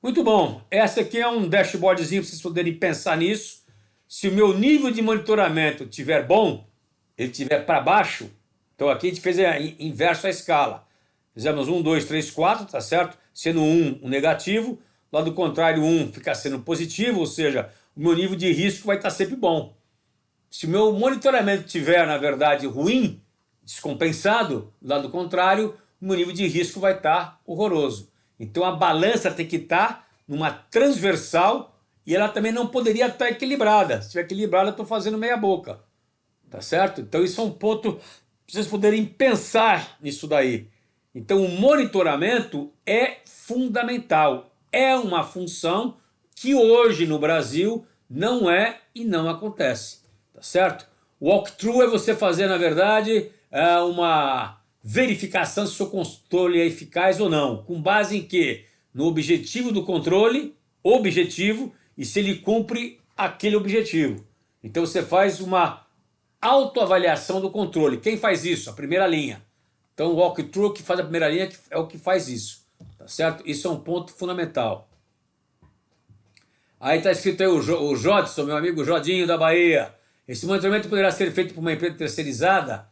Muito bom. Essa aqui é um dashboardzinho para vocês poderem pensar nisso. Se o meu nível de monitoramento estiver bom, ele estiver para baixo, então aqui a gente fez inverso à escala. Fizemos 1, 2, 3, 4, tá certo? Sendo 1 um negativo, lado contrário 1 fica sendo positivo, ou seja, o meu nível de risco vai estar sempre bom. Se o meu monitoramento estiver, na verdade, ruim, descompensado, lado contrário, o meu nível de risco vai estar horroroso. Então a balança tem que estar numa transversal e ela também não poderia estar equilibrada. Se estiver equilibrada, eu estou fazendo meia boca. Tá certo? Então isso é um ponto para vocês poderem pensar nisso daí. Então o monitoramento é fundamental. É uma função que hoje no Brasil não é e não acontece. Tá certo? Walkthrough é você fazer, na verdade, uma verificação se o seu controle é eficaz ou não. Com base em quê? No objetivo do controle, objetivo, e se ele cumpre aquele objetivo. Então você faz uma autoavaliação do controle. Quem faz isso? A primeira linha. Então o walkthrough que faz a primeira linha é o que faz isso. Tá certo? Isso é um ponto fundamental. Aí está escrito aí o Jodson, meu amigo Jodinho da Bahia. Esse monitoramento poderá ser feito por uma empresa terceirizada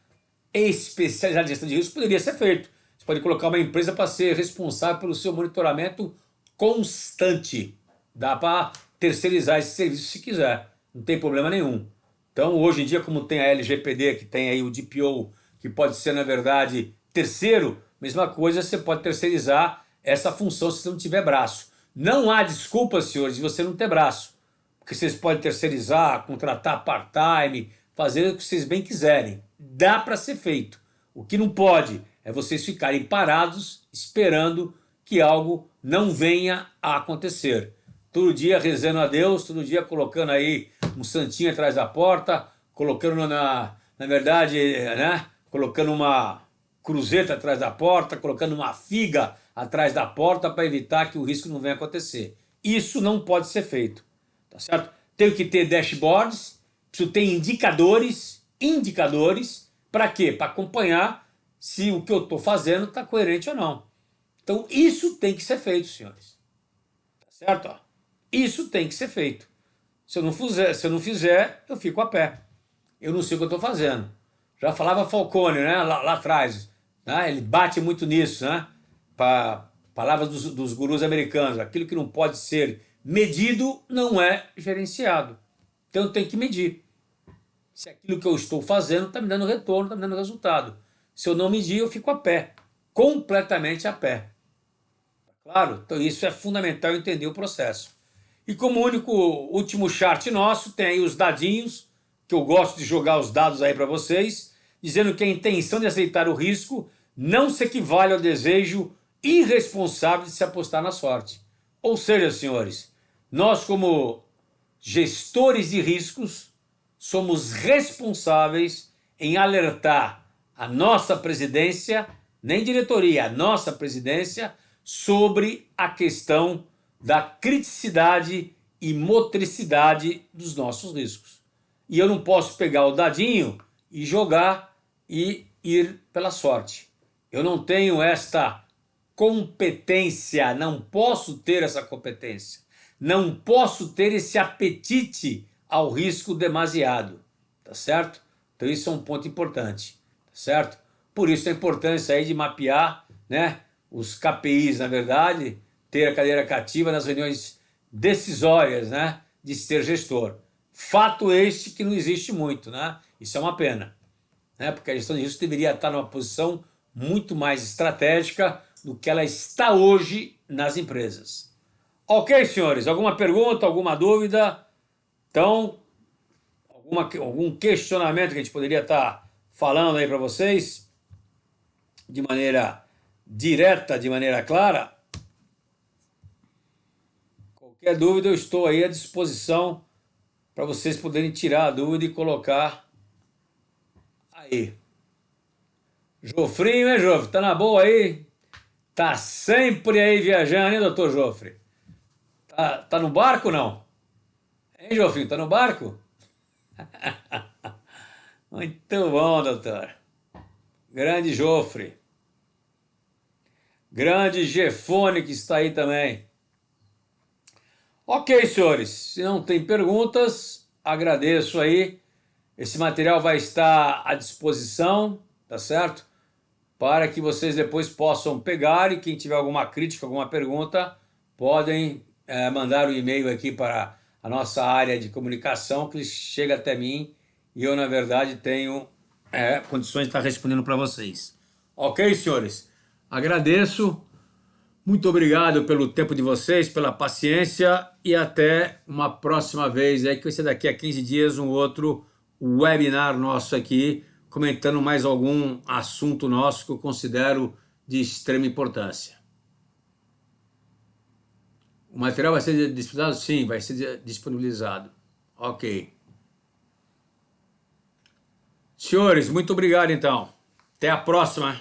especializada em gestão de risco? Poderia ser feito. Você pode colocar uma empresa para ser responsável pelo seu monitoramento constante. Dá para terceirizar esse serviço se quiser. Não tem problema nenhum. Então, hoje em dia, como tem a LGPD, que tem aí o DPO, que pode ser, na verdade, terceiro, mesma coisa, você pode terceirizar essa função se você não tiver braço. Não há desculpa, senhores, de você não ter braço. Porque vocês podem terceirizar, contratar part-time, fazer o que vocês bem quiserem. Dá para ser feito. O que não pode é vocês ficarem parados esperando que algo não venha a acontecer. Todo dia rezando a Deus, todo dia colocando aí um santinho atrás da porta, colocando na verdade, né? Colocando uma cruzeta atrás da porta, colocando uma figa atrás da porta para evitar que o risco não venha a acontecer. Isso não pode ser feito, tá certo? Tenho que ter dashboards, preciso ter indicadores, indicadores. Para quê? Para acompanhar se o que eu estou fazendo está coerente ou não. Então, isso tem que ser feito, senhores. Tá certo? Ó. Isso tem que ser feito. Se eu não fizer, eu fico a pé. Eu não sei o que eu estou fazendo. Já falava Falcone, né? Lá atrás. Né? Ele bate muito nisso, né? Palavras dos gurus americanos. Aquilo que não pode ser medido não é gerenciado. Então eu tenho que medir. Se aquilo que eu estou fazendo está me dando retorno, está me dando resultado. Se eu não medir, eu fico a pé. Completamente a pé. Claro? Então isso é fundamental entender o processo. E como último chart nosso, tem aí os dadinhos, que eu gosto de jogar os dados aí para vocês, dizendo que a intenção de aceitar o risco não se equivale ao desejo irresponsável de se apostar na sorte. Ou seja, senhores, nós como gestores de riscos somos responsáveis em alertar a nossa presidência, nem diretoria, a nossa presidência, sobre a questão da criticidade e motricidade dos nossos riscos. E eu não posso pegar o dadinho e jogar e ir pela sorte. Eu não tenho esta competência, não posso ter essa competência, não posso ter esse apetite ao risco demasiado, tá certo? Então isso é um ponto importante, tá certo? Por isso a importância aí de mapear, né, os KPIs, na verdade, ter a cadeira cativa nas reuniões decisórias, né, de ser gestor. Fato este que não existe muito, né? Isso é uma pena, né? Porque a gestão de risco deveria estar numa posição muito mais estratégica do que ela está hoje nas empresas. Ok, senhores? Alguma pergunta, alguma dúvida? Então, algum questionamento que a gente poderia estar falando aí para vocês de maneira direta, de maneira clara? Qualquer dúvida, eu estou aí à disposição para vocês poderem tirar a dúvida e colocar aí. Jofrinho, hein, Jofre? Tá na boa aí? Tá sempre aí viajando, hein, doutor Jofre? Tá no barco, não? Hein, Jofrinho? Tá no barco? Muito bom, doutor. Grande Jofre. Grande Gefone, que está aí também. Ok, senhores. Se não tem perguntas, agradeço aí. Esse material vai estar à disposição, tá certo? Para que vocês depois possam pegar e quem tiver alguma crítica, alguma pergunta, podem mandar o e-mail aqui para a nossa área de comunicação, que chega até mim e eu, na verdade, tenho condições de estar respondendo para vocês. Ok, senhores? Agradeço. Muito obrigado pelo tempo de vocês, pela paciência e até uma próxima vez, que vai ser daqui a 15 dias um outro webinar nosso aqui, comentando mais algum assunto nosso que eu considero de extrema importância. O material vai ser disponibilizado? Sim, vai ser disponibilizado. Ok. Senhores, muito obrigado então. Até a próxima.